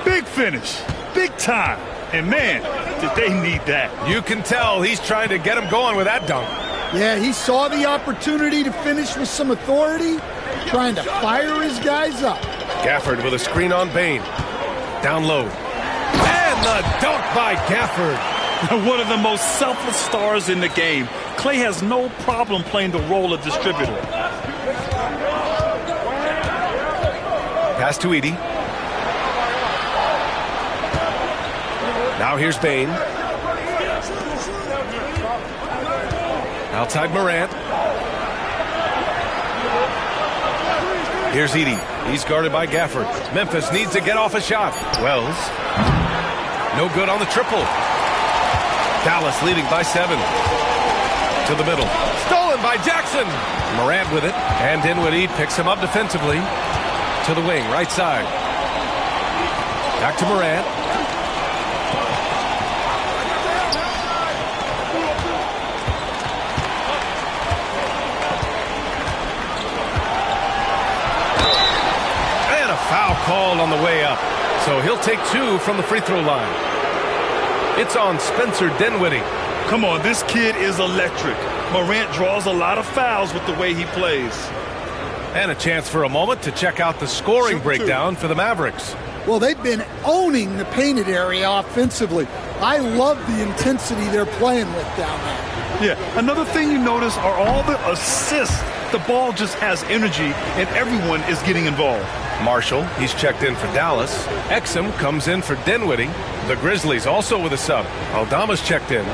Speaker 2: Big finish. Big time. And, man, did they need that.
Speaker 1: You can tell he's trying to get him going with that dunk.
Speaker 5: Yeah, he saw the opportunity to finish with some authority, trying to fire his guys up.
Speaker 1: Gafford with a screen on Bain. Down low. And the dunk by Gafford.
Speaker 2: One of the most selfless stars in the game. Clay has no problem playing the role of distributor.
Speaker 1: Pass to Edey. Now here's Bain. Outside Morant. Here's Edey. He's guarded by Gafford. Memphis needs to get off a shot. Wells. No good on the triple. Dallas leading by 7. To the middle. Stolen by Jackson. Morant with it. And Dinwiddie picks him up defensively. To the wing, right side. Back to Morant. Foul called on the way up. So he'll take 2 from the free throw line. It's on Spencer Dinwiddie.
Speaker 2: Come on, this kid is electric. Morant draws a lot of fouls with the way he plays.
Speaker 1: And a chance for a moment to check out the scoring breakdown for the Mavericks.
Speaker 5: Well, they've been owning the painted area offensively. I love the intensity they're playing with down there.
Speaker 2: Yeah, another thing you notice are all the assists. The ball just has energy, and everyone is getting involved.
Speaker 1: Marshall, he's checked in for Dallas. Exum comes in for Dinwiddie. The Grizzlies also with a sub. Aldama's checked in.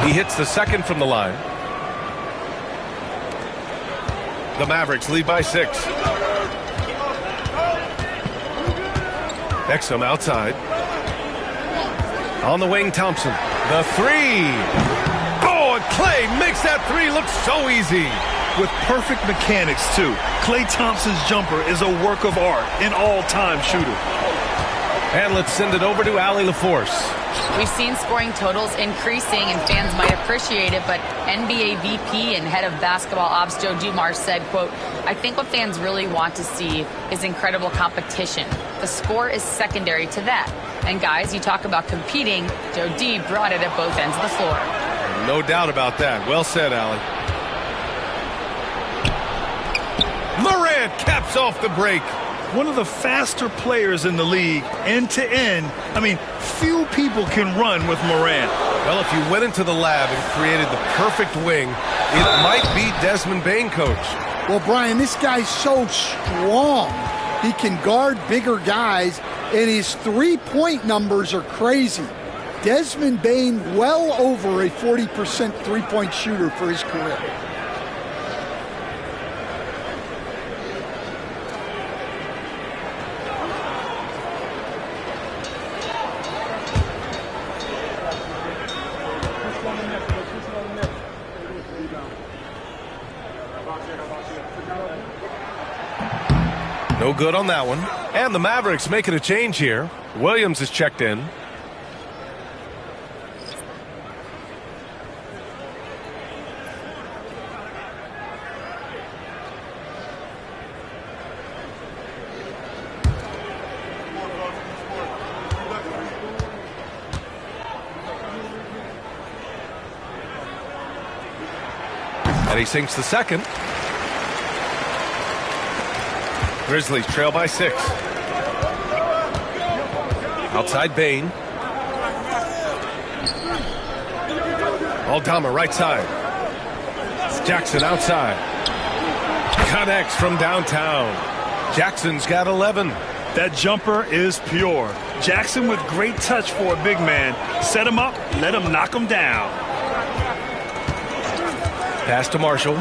Speaker 1: He hits the second from the line. The Mavericks lead by 6. Exum outside. On the wing, Thompson. The three. Oh, and Klay makes that three look so easy.
Speaker 2: With perfect mechanics, too. Klay Thompson's jumper is a work of art, an all-time shooter.
Speaker 1: And let's send it over to Allie LaForce.
Speaker 4: We've seen scoring totals increasing, and fans might appreciate it, but NBA VP and head of basketball ops Joe Dumars said, quote, "I think what fans really want to see is incredible competition. The score is secondary to that. And guys, you talk about competing, Joe D brought it at both ends of the floor."
Speaker 1: No doubt about that. Well said, Allie. Morant caps off the break.
Speaker 2: One of the faster players in the league, end to end. I mean, few people can run with Morant.
Speaker 1: Well, if you went into the lab and created the perfect wing, it might be Desmond Bane, Coach.
Speaker 5: Well, Brian, this guy's so strong. He can guard bigger guys, and his three-point numbers are crazy. Desmond Bane well over a 40% three-point shooter for his career.
Speaker 1: No good on that one. And the Mavericks making a change here. Williams is checked in. And he sinks the second. Grizzlies trail by 6. Outside Bane. Aldama right side. Jackson outside. Connects from downtown. Jackson's got 11.
Speaker 2: That jumper is pure. Jackson with great touch for a big man. Set him up, let him knock him down.
Speaker 1: Pass to Marshall.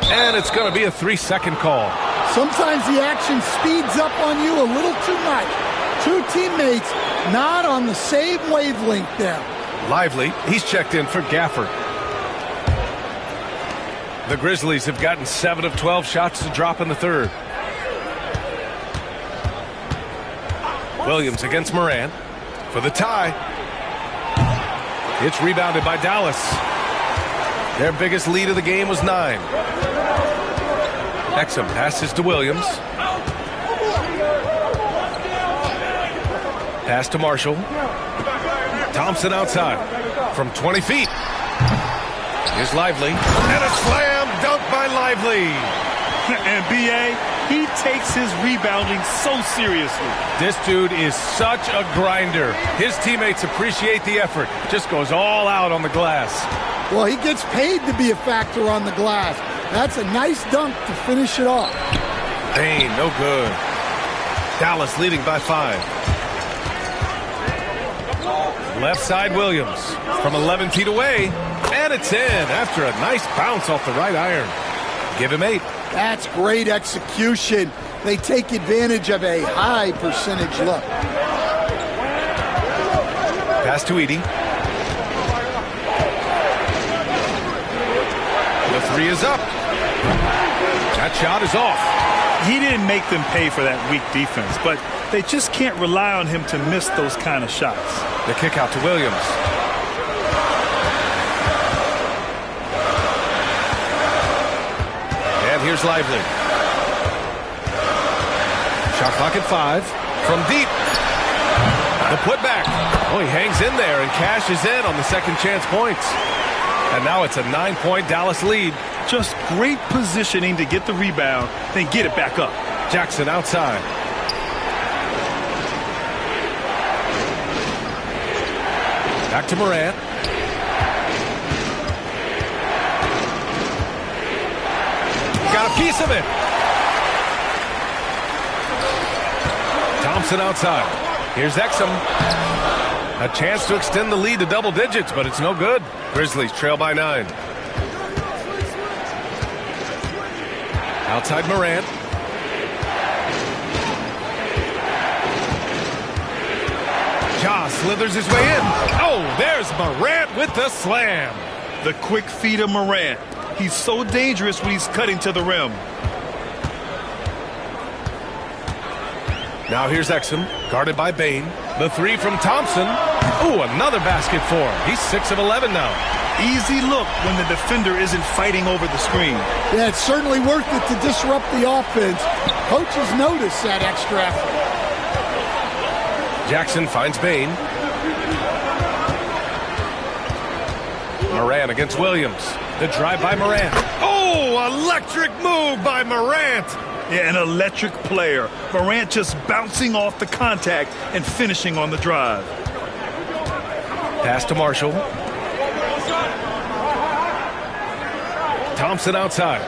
Speaker 1: And it's going to be a 3-second call.
Speaker 5: Sometimes the action speeds up on you a little too much. Two teammates not on the same wavelength there.
Speaker 1: Lively, he's checked in for Gafford. The Grizzlies have gotten 7 of 12 shots to drop in the third. Williams against Morant for the tie. It's rebounded by Dallas. Their biggest lead of the game was 9. Exum passes to Williams. Pass to Marshall. Thompson outside from 20 feet. Here's Lively. And a slam dunk by Lively.
Speaker 2: And B.A., he takes his rebounding so seriously.
Speaker 1: This dude is such a grinder. His teammates appreciate the effort. Just goes all out on the glass.
Speaker 5: Well, he gets paid to be a factor on the glass. That's a nice dunk to finish it off.
Speaker 1: Bane, no good. Dallas leading by 5. Left side Williams from 11 feet away. And it's in after a nice bounce off the right iron. Give him 8.
Speaker 5: That's great execution. They take advantage of a high percentage look.
Speaker 1: Pass to Edey. The 3 is up. That shot is off.
Speaker 2: He didn't make them pay for that weak defense, but they just can't rely on him to miss those kind of shots.
Speaker 1: The kick out to Williams. And here's Lively. Shot clock at 5. From deep. The putback. Oh, he hangs in there and cashes in on the second chance points. And now it's a 9-point Dallas lead.
Speaker 2: Just great positioning to get the rebound, then get it back up.
Speaker 1: Jackson outside. Back to Morant. Got a piece of it. Thompson outside. Here's Exum. A chance to extend the lead to double digits, but it's no good. Grizzlies trail by 9. Outside Morant. Ja slithers his way in. Oh, there's Morant with the slam.
Speaker 2: The quick feet of Morant. He's so dangerous when he's cutting to the rim.
Speaker 1: Now here's Exum, guarded by Bain. The three from Thompson. Ooh, another basket for him. He's 6 of 11 now.
Speaker 2: Easy look when the defender isn't fighting over the screen.
Speaker 5: Yeah, it's certainly worth it to disrupt the offense. Coaches notice that extra effort.
Speaker 1: Jackson finds Bain. Morant against Williams. The drive by Morant. Oh, electric move by Morant.
Speaker 2: Yeah, an electric player. Morant just bouncing off the contact and finishing on the drive.
Speaker 1: Pass to Marshall. Thompson outside.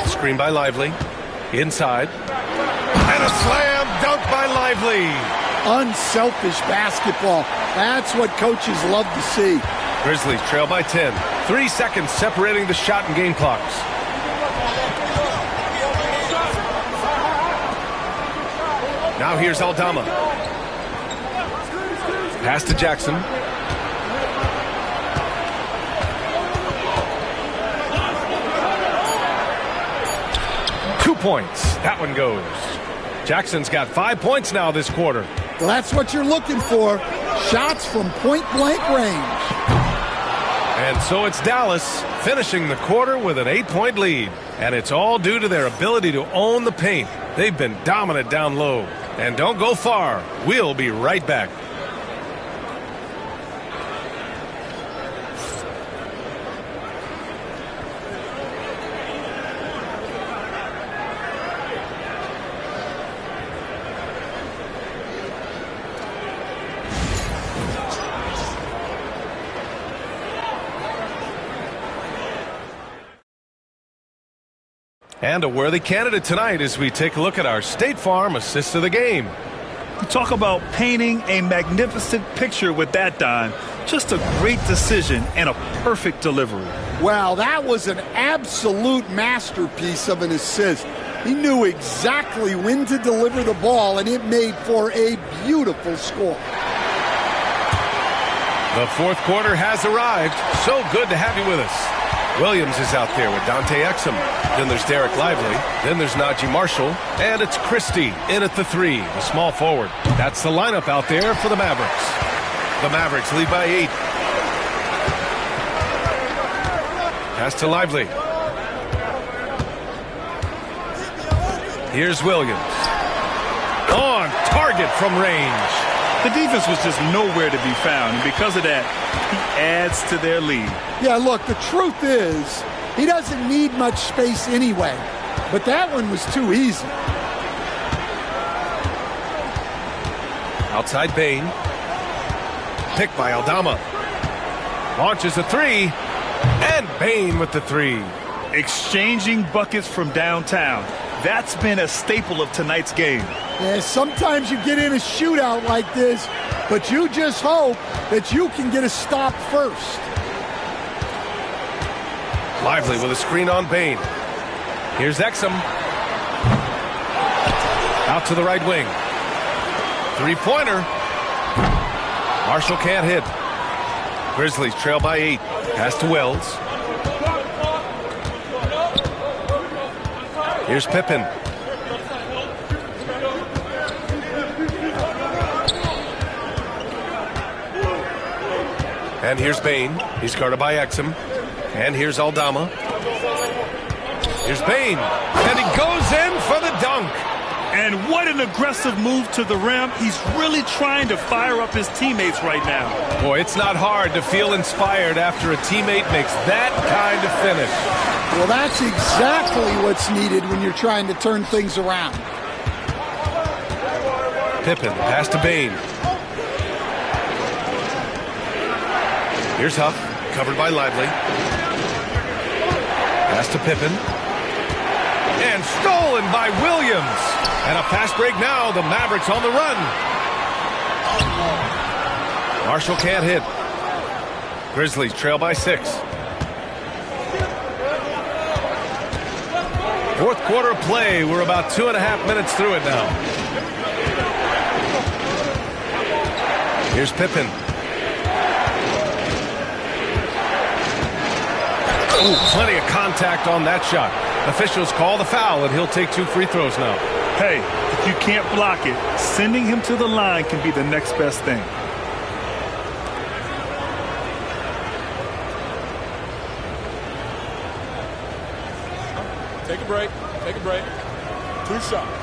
Speaker 1: Screen by Lively. Inside. And a slam dunk by Lively.
Speaker 5: Unselfish basketball. That's what coaches love to see.
Speaker 1: Grizzlies trail by 10. 3 seconds separating the shot and game clocks. Now here's Aldama. Pass to Jackson. Points. That one goes. Jackson's got 5 points now this quarter.
Speaker 5: Well, that's what you're looking for. Shots from point-blank range.
Speaker 1: And so it's Dallas finishing the quarter with an 8-point lead. And it's all due to their ability to own the paint. They've been dominant down low. And don't go far. We'll be right back. And a worthy candidate tonight as we take a look at our State Farm assist of the game.
Speaker 2: You talk about painting a magnificent picture with that, Don. Just a great decision and a perfect delivery.
Speaker 5: Well, that was an absolute masterpiece of an assist. He knew exactly when to deliver the ball, and it made for a beautiful score.
Speaker 1: The fourth quarter has arrived. So good to have you with us. Williams is out there with Dante Exum. Then there's Derek Lively. Then there's Najee Marshall. And it's Christie in at the 3, the small forward. That's the lineup out there for the Mavericks. The Mavericks lead by 8. Pass to Lively. Here's Williams. On target from range.
Speaker 2: The defense was just nowhere to be found, and because of that, he adds to their lead.
Speaker 5: Yeah, look, the truth is, he doesn't need much space anyway, but that one was too easy.
Speaker 1: Outside Bain. Picked by Aldama. Launches a 3, and Bain with the 3.
Speaker 2: Exchanging buckets from downtown. That's been a staple of tonight's game.
Speaker 5: Yeah, sometimes you get in a shootout like this, but you just hope that you can get a stop first.
Speaker 1: Lively with a screen on Bain. Here's Exum. Out to the right wing. 3-pointer. Marshall can't hit. Grizzlies trail by 8. Pass to Wells. Here's Pippen. And here's Bain. He's guarded by Exum. And here's Aldama. Here's Bain. And he goes in for the dunk.
Speaker 2: And what an aggressive move to the rim. He's really trying to fire up his teammates right now.
Speaker 1: Boy, it's not hard to feel inspired after a teammate makes that kind of finish.
Speaker 5: Well, that's exactly what's needed when you're trying to turn things around.
Speaker 1: Pippen, pass to Bain. Here's Huff, covered by Lively. Pass to Pippen. And stolen by Williams. And a fast break now. The Mavericks on the run. Marshall can't hit. Grizzlies trail by 6. Fourth quarter of play. We're about 2.5 minutes through it now. Here's Pippen. Ooh, plenty of contact on that shot. Officials call the foul, and he'll take 2 free throws now.
Speaker 2: Hey, if you can't block it, sending him to the line can be the next best thing.
Speaker 3: Take a break. Take a break. 2 shots.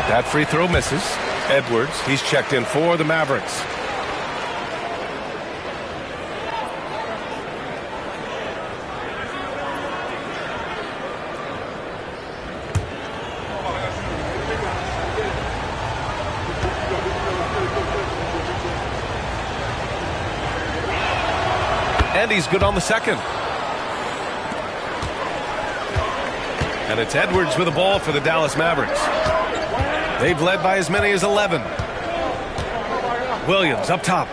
Speaker 1: That free throw misses. Edwards, he's checked in for the Mavericks. And he's good on the second. And it's Edwards with the ball for the Dallas Mavericks. They've led by as many as 11. Williams up top.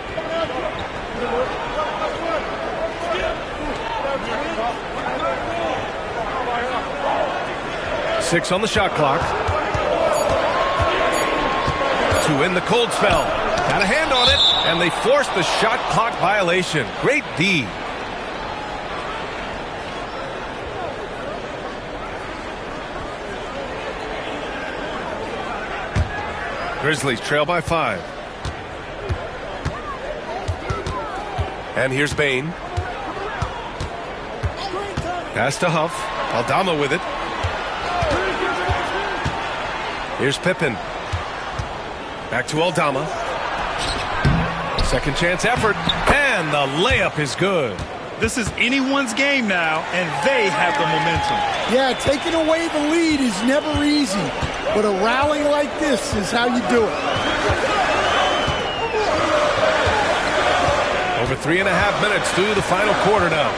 Speaker 1: Six on the shot clock. To end the cold spell. Got a hand on it, and they forced the shot clock violation. Great D. Grizzlies trail by 5. And here's Bain. Pass to Huff. Aldama with it. Here's Pippen. Back to Aldama. Second chance effort. And the layup is good.
Speaker 2: This is anyone's game now, and they have the momentum.
Speaker 5: Yeah, taking away the lead is never easy, but a rally like this is how you do it.
Speaker 1: Over 3.5 minutes through the final quarter now.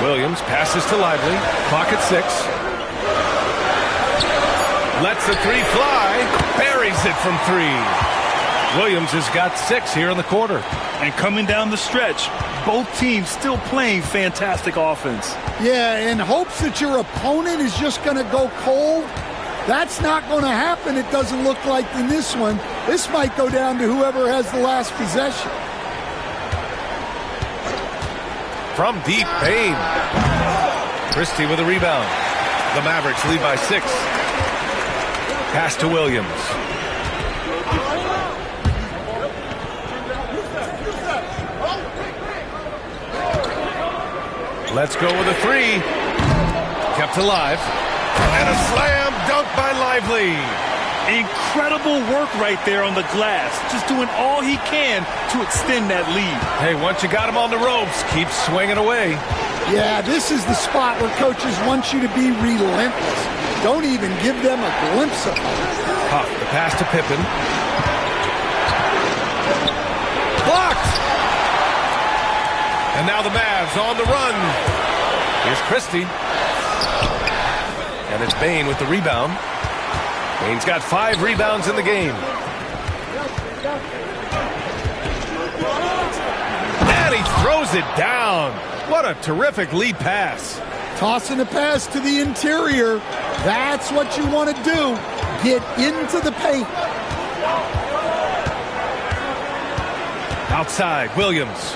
Speaker 1: Williams passes to Lively. Clock at 6. Lets the three fly. Buries it from 3. Williams has got 6 here in the quarter.
Speaker 2: And coming down the stretch, both teams still playing fantastic offense.
Speaker 5: Yeah, in hopes that your opponent is just going to go cold. That's not going to happen, it doesn't look like in this one. This might go down to whoever has the last possession.
Speaker 1: From deep, Bain. Christie with a rebound. The Mavericks lead by 6. Pass to Williams. Let's go with a 3. Kept alive. And a slam dunk by Lively.
Speaker 2: Incredible work right there on the glass. Just doing all he can to extend that lead.
Speaker 1: Hey, once you got him on the ropes, keep swinging away.
Speaker 5: Yeah, this is the spot where coaches want you to be relentless. Don't even give them a glimpse of it.
Speaker 1: Huff, the pass to Pippen. Blocked! And now the Mavs on the run. Here's Christie. And it's Bain with the rebound. Bain's got 5 rebounds in the game. And he throws it down. What a terrific lead pass.
Speaker 5: Tossing a pass to the interior. That's what you want to do. Get into the paint.
Speaker 1: Outside, Williams.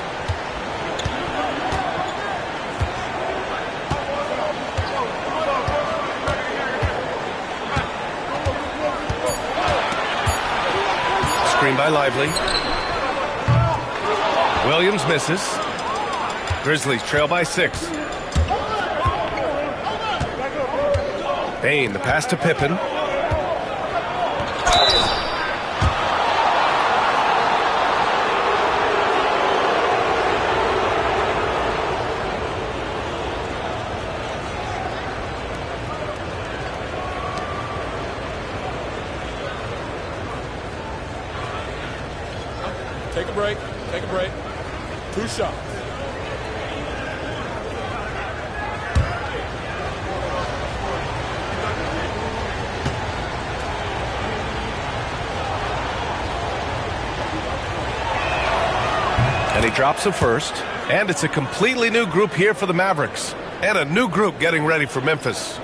Speaker 1: Screen by Lively. Williams misses. Grizzlies trail by 6. Bain, the pass to Pippen.
Speaker 3: Take a break. Take a break. 2 shots.
Speaker 1: And he drops a first. And it's a completely new group here for the Mavericks. And a new group getting ready for Memphis.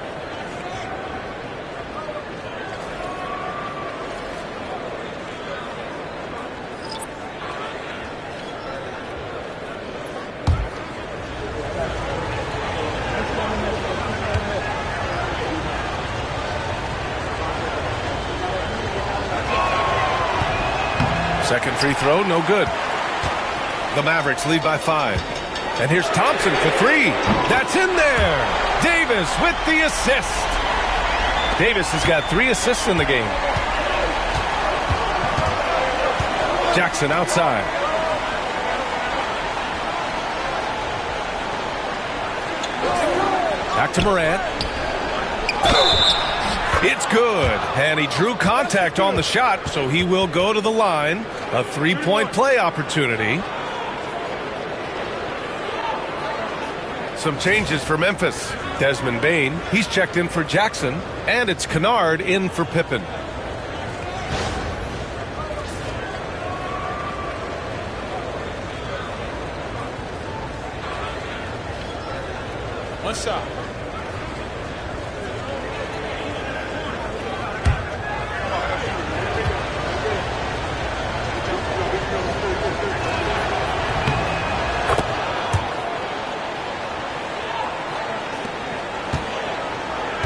Speaker 1: Second free throw, no good. The Mavericks lead by 5. And here's Thompson for 3. That's in there. Davis with the assist. Davis has got 3 assists in the game. Jackson outside. Back to Morant. It's good. And he drew contact on the shot, so he will go to the line. A 3-point play opportunity. Some changes for Memphis. Desmond Bane, he's checked in for Jackson. And it's Kennard in for Pippen.
Speaker 3: One shot.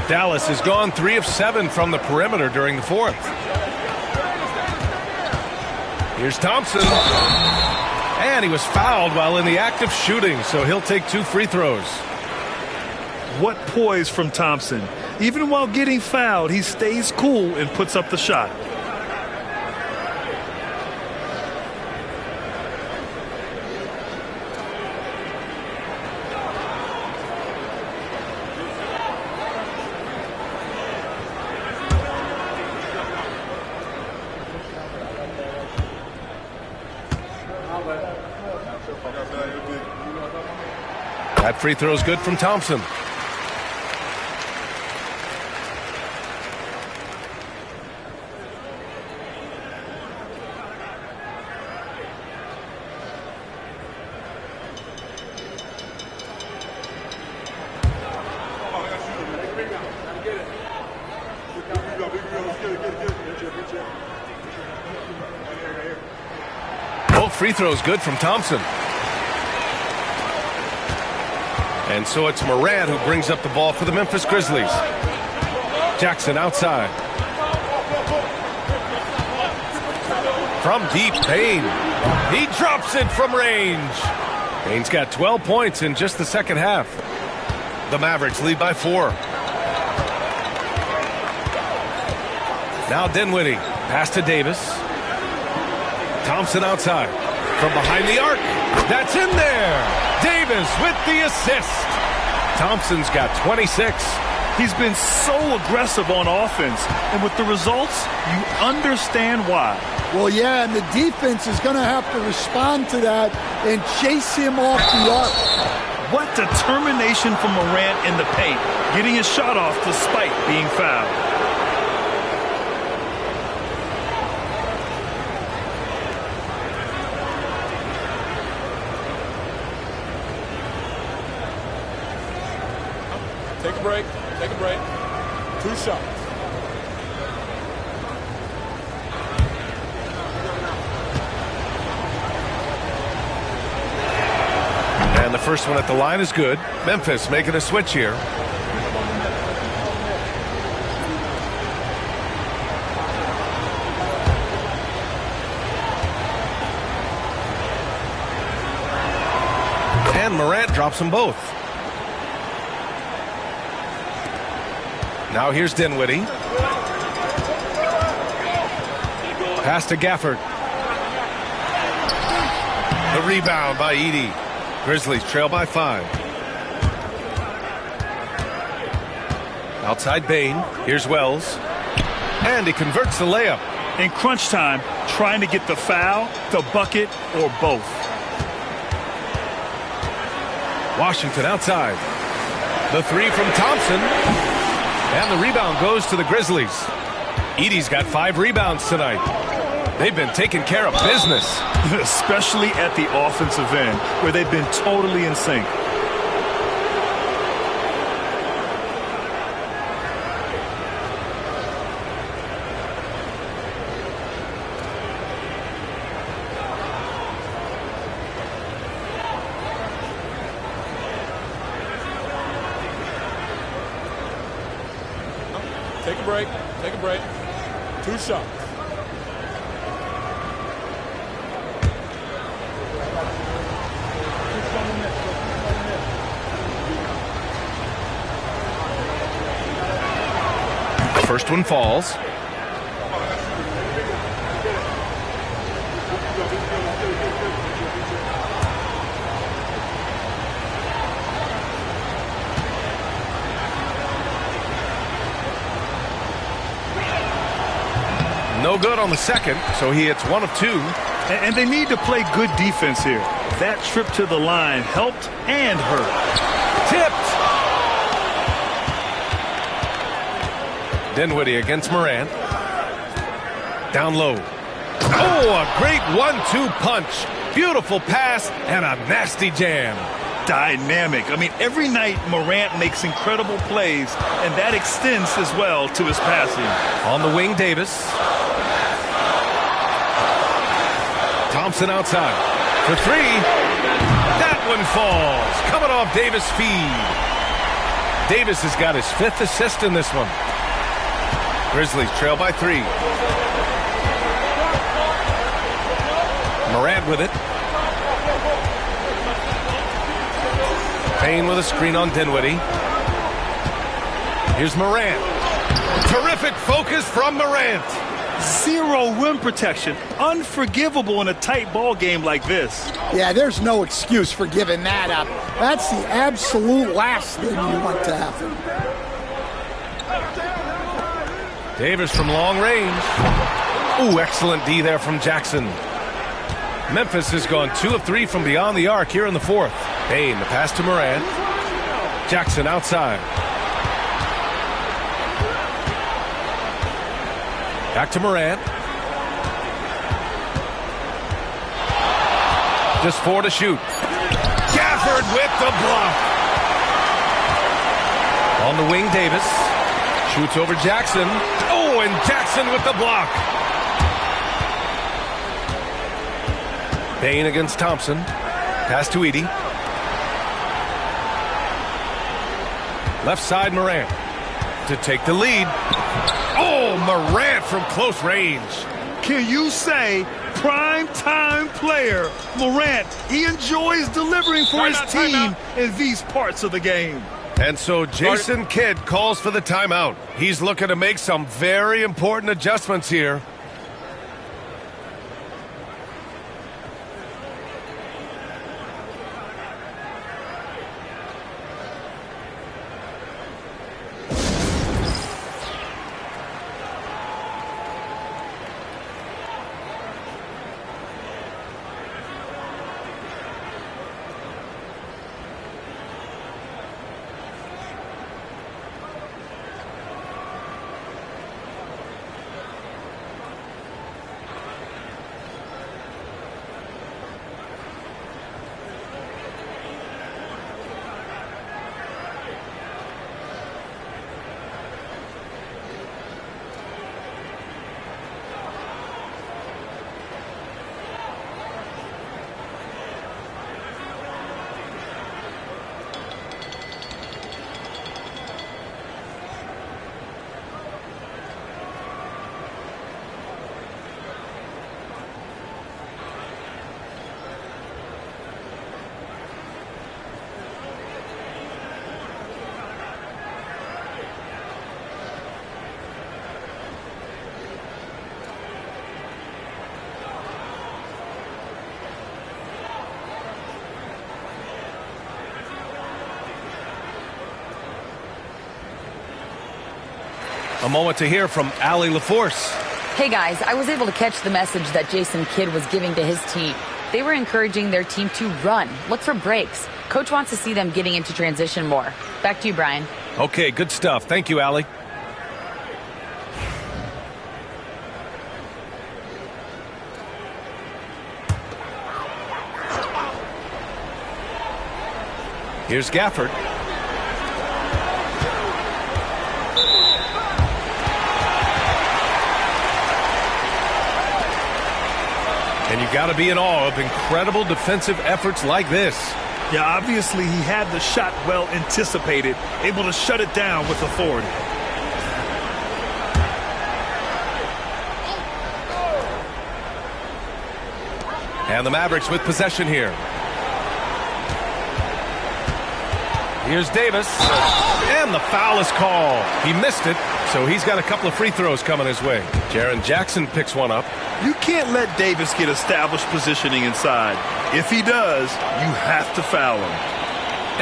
Speaker 1: Dallas has gone 3 of 7 from the perimeter during the 4th. Here's Thompson. And he was fouled while in the act of shooting, so he'll take 2 free throws.
Speaker 2: What poise from Thompson. Even while getting fouled, he stays cool and puts up the shot.
Speaker 1: That free throw is good from Thompson. Both free throws good from Thompson. And so it's Morant who brings up the ball for the Memphis Grizzlies. Jackson outside. From deep, Payne. He drops it from range. Payne's got 12 points in just the second half. The Mavericks lead by 4. Now Dinwiddie. Pass to Davis. Thompson outside. From behind the arc. That's in there. Davis with the assist. Thompson's got 26.
Speaker 2: He's been so aggressive on offense, and with the results, you understand why.
Speaker 5: Well, yeah, and the defense is going to have to respond to that and chase him off the arc.
Speaker 2: What determination from Morant in the paint, getting his shot off despite being fouled.
Speaker 3: Take a break. Take a break. 2 shots.
Speaker 1: And the first one at the line is good. Memphis making a switch here. And Morant drops them both. Now here's Dinwiddie. Pass to Gafford. The rebound by Edey. Grizzlies trail by 5. Outside Bane. Here's Wells. And he converts the layup.
Speaker 2: In crunch time, trying to get the foul, the bucket, or both.
Speaker 1: Washington outside. The 3 from Thompson. And the rebound goes to the Grizzlies. Edey's got 5 rebounds tonight. They've been taking care of business.
Speaker 2: Especially at the offensive end, where they've been totally in sync.
Speaker 3: Take a break. Take a break. 2 shots.
Speaker 1: First one falls. No good on the second, so he hits 1 of 2.
Speaker 2: And they need to play good defense here. That trip to the line helped and hurt.
Speaker 1: Tipped. Dinwiddie against Morant. Down low. Oh, a great 1-2 punch. Beautiful pass and a nasty jam.
Speaker 2: Dynamic. I mean, every night Morant makes incredible plays, and that extends as well to his passing.
Speaker 1: On the wing, Davis. Thompson outside for 3. That one falls. Coming off Davis' feed. Davis has got his 5th assist in this one. Grizzlies trail by 3. Morant with it. Payne with a screen on Dinwiddie. Here's Morant. Terrific focus from Morant.
Speaker 2: 0 rim protection. Unforgivable in a tight ball game like this.
Speaker 5: Yeah, there's no excuse for giving that up. That's the absolute last thing you want to happen.
Speaker 1: Davis from long range. Ooh, excellent D there from Jackson. Memphis has gone 2 of 3 from beyond the arc here in the 4th. Payne, the pass to Morant. Jackson outside. Back to Morant. Just 4 to shoot. Gafford with the block. On the wing, Davis. Shoots over Jackson. Oh, and Jackson with the block. Payne against Thompson. Pass to Edey. Left side, Morant to take the lead. Oh, Morant from close range.
Speaker 2: Can you say prime time player? Morant, he enjoys delivering for his team in these parts of the game.
Speaker 1: And so Jason Kidd calls for the timeout. He's looking to make some very important adjustments here. A moment to hear from Allie LaForce.
Speaker 4: Hey guys, I was able to catch the message that Jason Kidd was giving to his team. They were encouraging their team to run, look for breaks. Coach wants to see them getting into transition more. Back to you, Brian.
Speaker 1: Okay, good stuff. Thank you, Allie. Here's Gafford. And you got to be in awe of incredible defensive efforts like this.
Speaker 2: Yeah, obviously he had the shot well anticipated, able to shut it down with authority.
Speaker 1: And the Mavericks with possession here. Here's Davis. And the foul is called. He missed it, so he's got a couple of free throws coming his way. Jaren Jackson picks one up.
Speaker 2: You can't let Davis get established positioning inside. If he does, you have to foul him.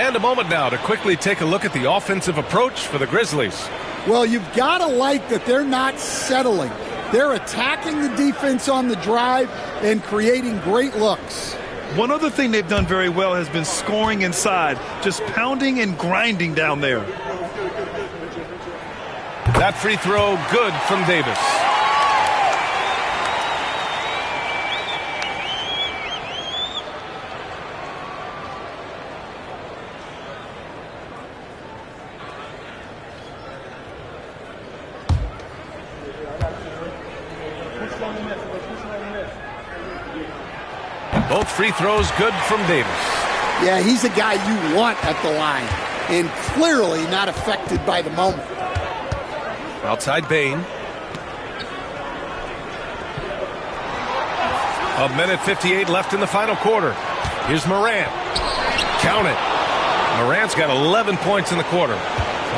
Speaker 1: And a moment now to quickly take a look at the offensive approach for the Grizzlies.
Speaker 5: Well, you've got to like that they're not settling. They're attacking the defense on the drive and creating great looks.
Speaker 2: One other thing they've done very well has been scoring inside, just pounding and grinding down there.
Speaker 1: That free throw good from Davis. Both free throws good from Davis.
Speaker 5: Yeah, he's a guy you want at the line, and clearly not affected by the moment.
Speaker 1: Outside Bane. 1:58 left in the final quarter. Here's Morant. Count it. Morant's got 11 points in the quarter.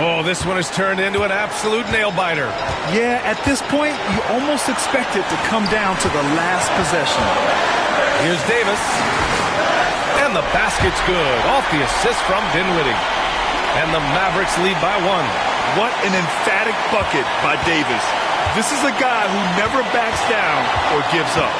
Speaker 1: Oh, this one has turned into an absolute nail-biter.
Speaker 2: Yeah, at this point, you almost expect it to come down to the last possession.
Speaker 1: Here's Davis. And the basket's good. Off the assist from Dinwiddie. And the Mavericks lead by one.
Speaker 2: What an emphatic bucket by Davis. This is a guy who never backs down or gives up.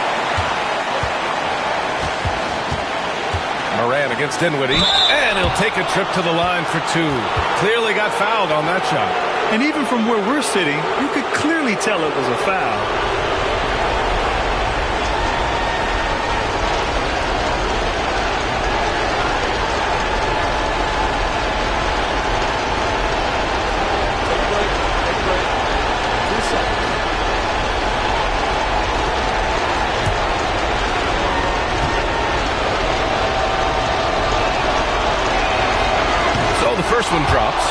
Speaker 1: Morant against Dinwiddie. And he'll take a trip to the line for two. Clearly got fouled on that shot.
Speaker 2: And even from where we're sitting, you could clearly tell it was a foul.
Speaker 1: First one drops,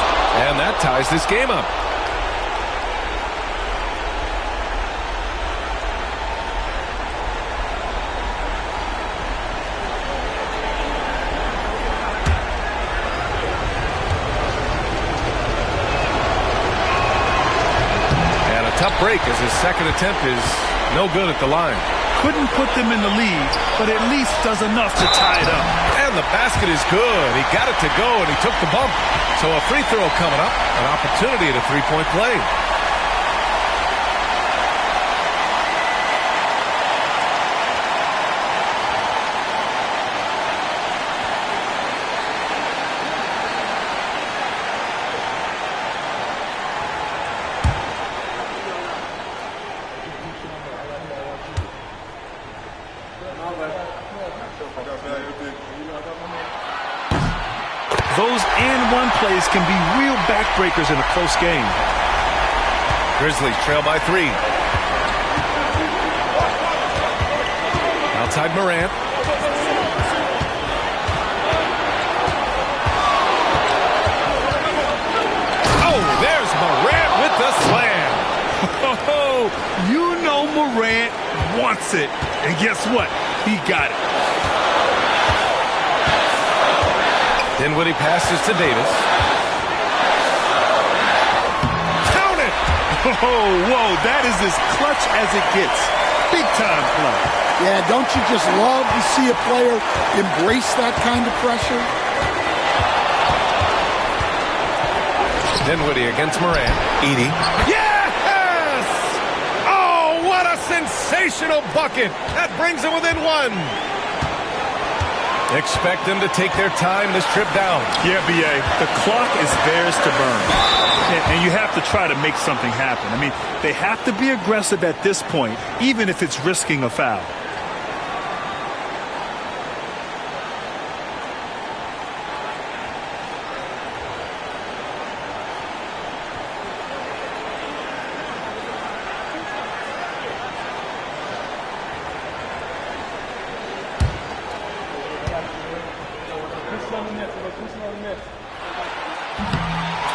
Speaker 1: and that ties this game up. And a tough break as his second attempt is no good at the line.
Speaker 2: Couldn't put them in the lead, but at least does enough to tie it up.
Speaker 1: And the basket is good. He got it to go, and he took the bump. So a free throw coming up, an opportunity at a three-point play.
Speaker 2: Those and-one plays can be real backbreakers in a close game.
Speaker 1: Grizzlies trail by 3. Outside Morant. Oh, there's Morant with the slam.
Speaker 2: Oh, you know Morant wants it. And guess what? He got it.
Speaker 1: Dinwiddie passes to Davis. Count it!
Speaker 2: Oh, whoa, that is as clutch as it gets. Big time play.
Speaker 5: Yeah, don't you just love to see a player embrace that kind of pressure?
Speaker 1: Dinwiddie against Morant. Edie. Yes! Oh, what a sensational bucket! That brings them within one. Expect them to take their time this trip down.
Speaker 2: Yeah, B.A., the clock is theirs to burn. And you have to try to make something happen. I mean, they have to be aggressive at this point, even if it's risking a foul.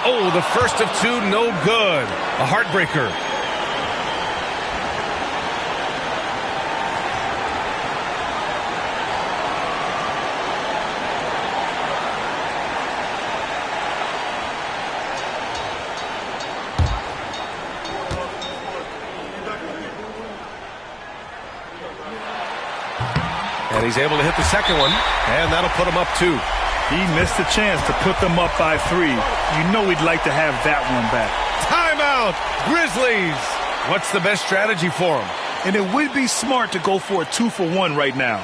Speaker 1: Oh, the first of two, no good. A heartbreaker. And he's able to hit the second one, and that'll put him up 2.
Speaker 2: He missed a chance to put them up by 3. You know he'd like to have that one back.
Speaker 1: Timeout, Grizzlies. What's the best strategy for him?
Speaker 2: And it would be smart to go for a 2-for-1 right now.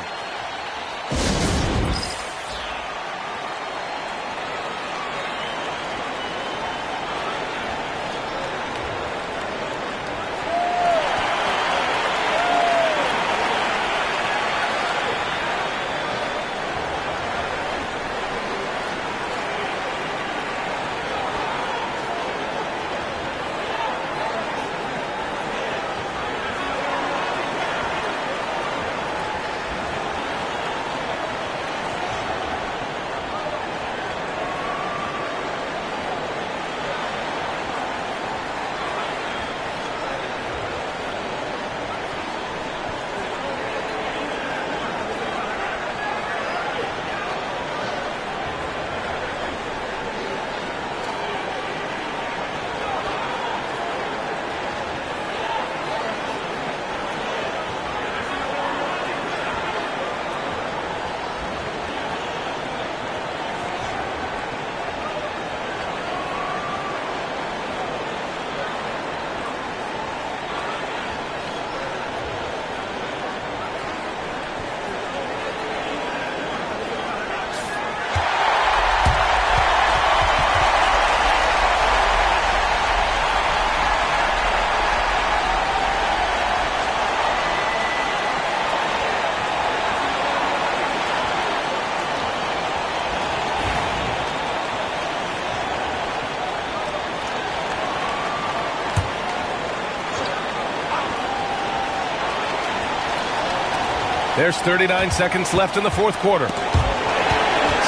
Speaker 1: There's 39 seconds left in the fourth quarter.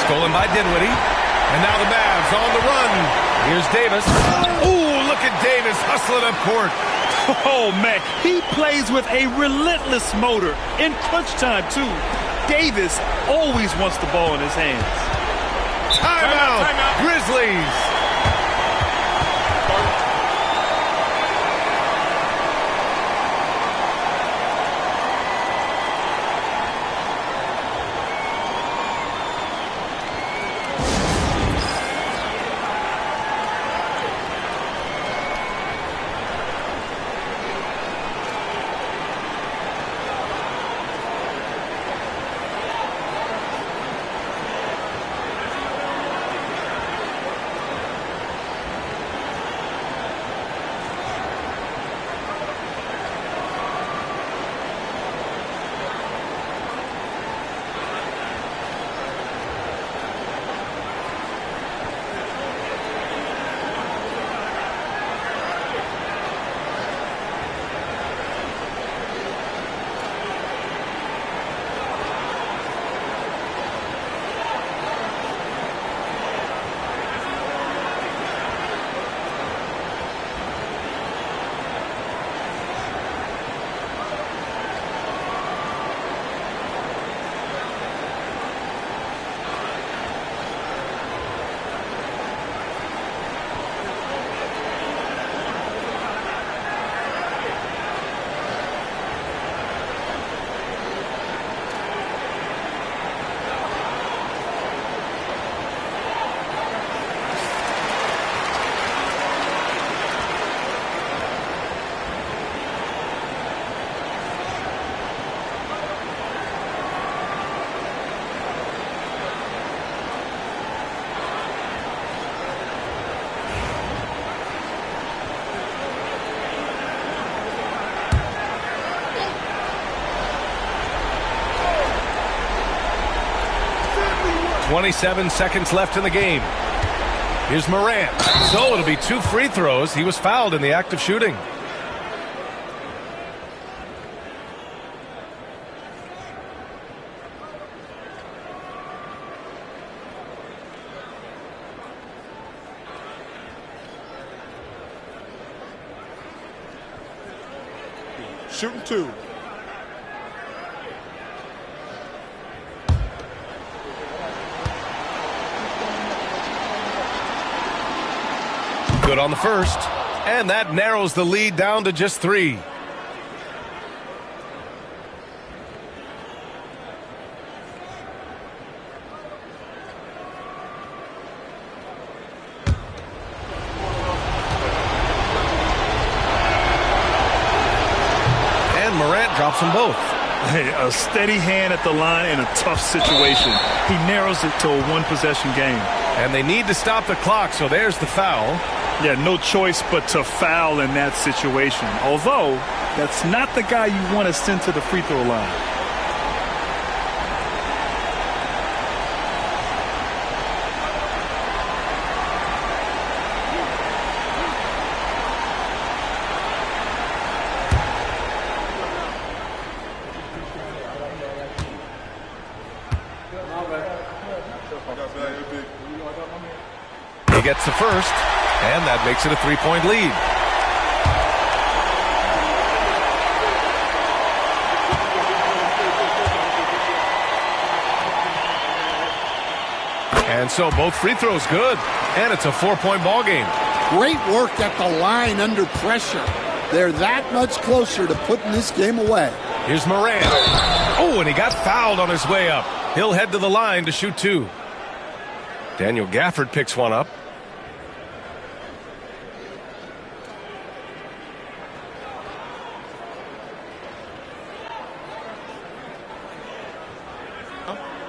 Speaker 1: Stolen by Dinwiddie. And now the Mavs on the run. Here's Davis. Ooh, look at Davis hustling up court.
Speaker 2: Oh, man, he plays with a relentless motor in crunch time, too. Davis always wants the ball in his hands.
Speaker 1: Timeout, Grizzlies. .27 seconds left in the game. Here's Morant. So it'll be 2 free throws. He was fouled in the act of shooting.
Speaker 3: Shooting 2.
Speaker 1: Good on the first, and that narrows the lead down to just 3. And Morant drops them both.
Speaker 2: Hey, a steady hand at the line in a tough situation. He narrows it to a one-possession game.
Speaker 1: And they need to stop the clock, so there's the foul.
Speaker 2: Yeah, no choice but to foul in that situation. Although, that's not the guy you want to send to the free throw line.
Speaker 1: He gets the first, and that makes it a 3-point lead. And so both free throws good, and it's a 4-point ball game.
Speaker 5: Great work at the line under pressure. They're that much closer to putting this game away.
Speaker 1: Here's Morant. Oh, and he got fouled on his way up. He'll head to the line to shoot 2. Daniel Gafford picks one up.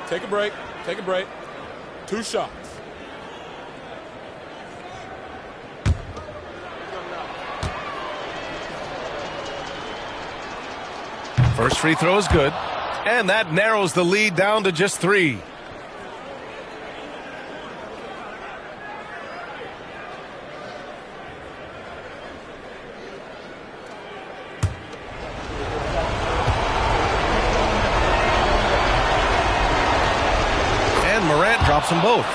Speaker 3: Take a break. Take a break. 2 shots.
Speaker 1: First free throw is good, and that narrows the lead down to just 3. And Morant drops them both.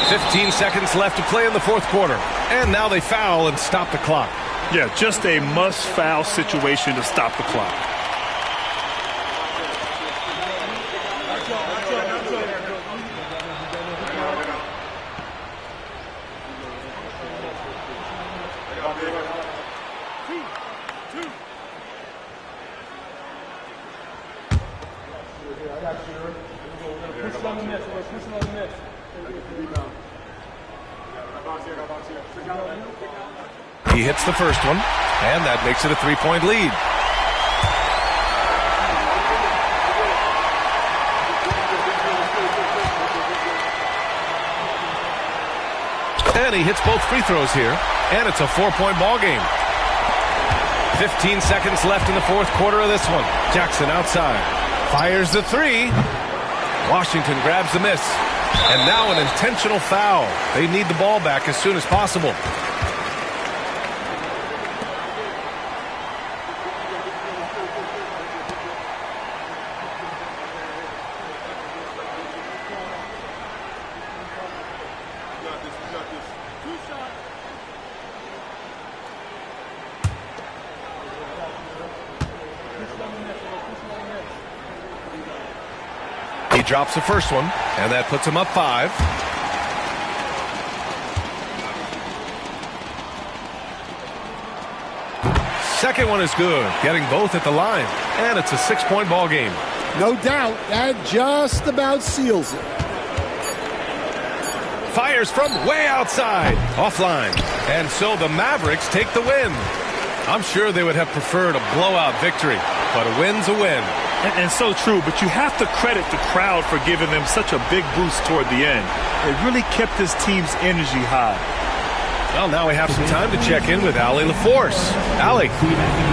Speaker 1: "15 seconds left to play in the fourth quarter. And now they foul and stop the clock."
Speaker 2: Yeah, just a must-foul situation to stop the clock.
Speaker 1: He hits the first one, and that makes it a 3-point lead. And he hits both free throws here, and it's a 4-point ball game. 15 seconds left in the fourth quarter of this one. Jackson outside. Fires the 3. Washington grabs the miss. And now an intentional foul. They need the ball back as soon as possible. He drops the first one, and that puts him up 5. Second one is good, getting both at the line, and it's a 6-point ball game.
Speaker 5: No doubt, that just about seals it.
Speaker 1: Fires from way outside, offline, and so the Mavericks take the win. I'm sure they would have preferred a blowout victory, but a win's a win.
Speaker 2: And so true, but you have to credit the crowd for giving them such a big boost toward the end. It really kept this team's energy high.
Speaker 1: Well, now we have some time to check in with Allie LaForce. Allie.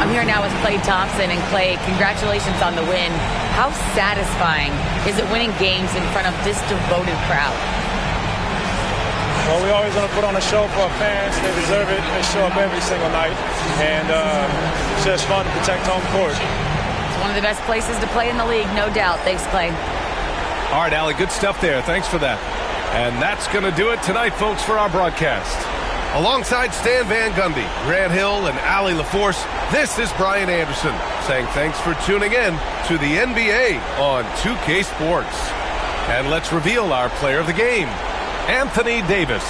Speaker 4: I'm here now with Klay Thompson. And Klay, congratulations on the win. How satisfying is it winning games in front of this devoted crowd?
Speaker 7: Well, we always want to put on a show for our fans. They deserve it. They show up every single night. And it's just fun to protect home court.
Speaker 4: One of the best places to play in the league, no doubt. Thanks, Klay.
Speaker 1: All right, Allie, good stuff there. Thanks for that. And that's going to do it tonight, folks, for our broadcast. Alongside Stan Van Gundy, Grant Hill, and Allie LaForce, this is Brian Anderson saying thanks for tuning in to the NBA on 2K Sports. And let's reveal our player of the game, Anthony Davis.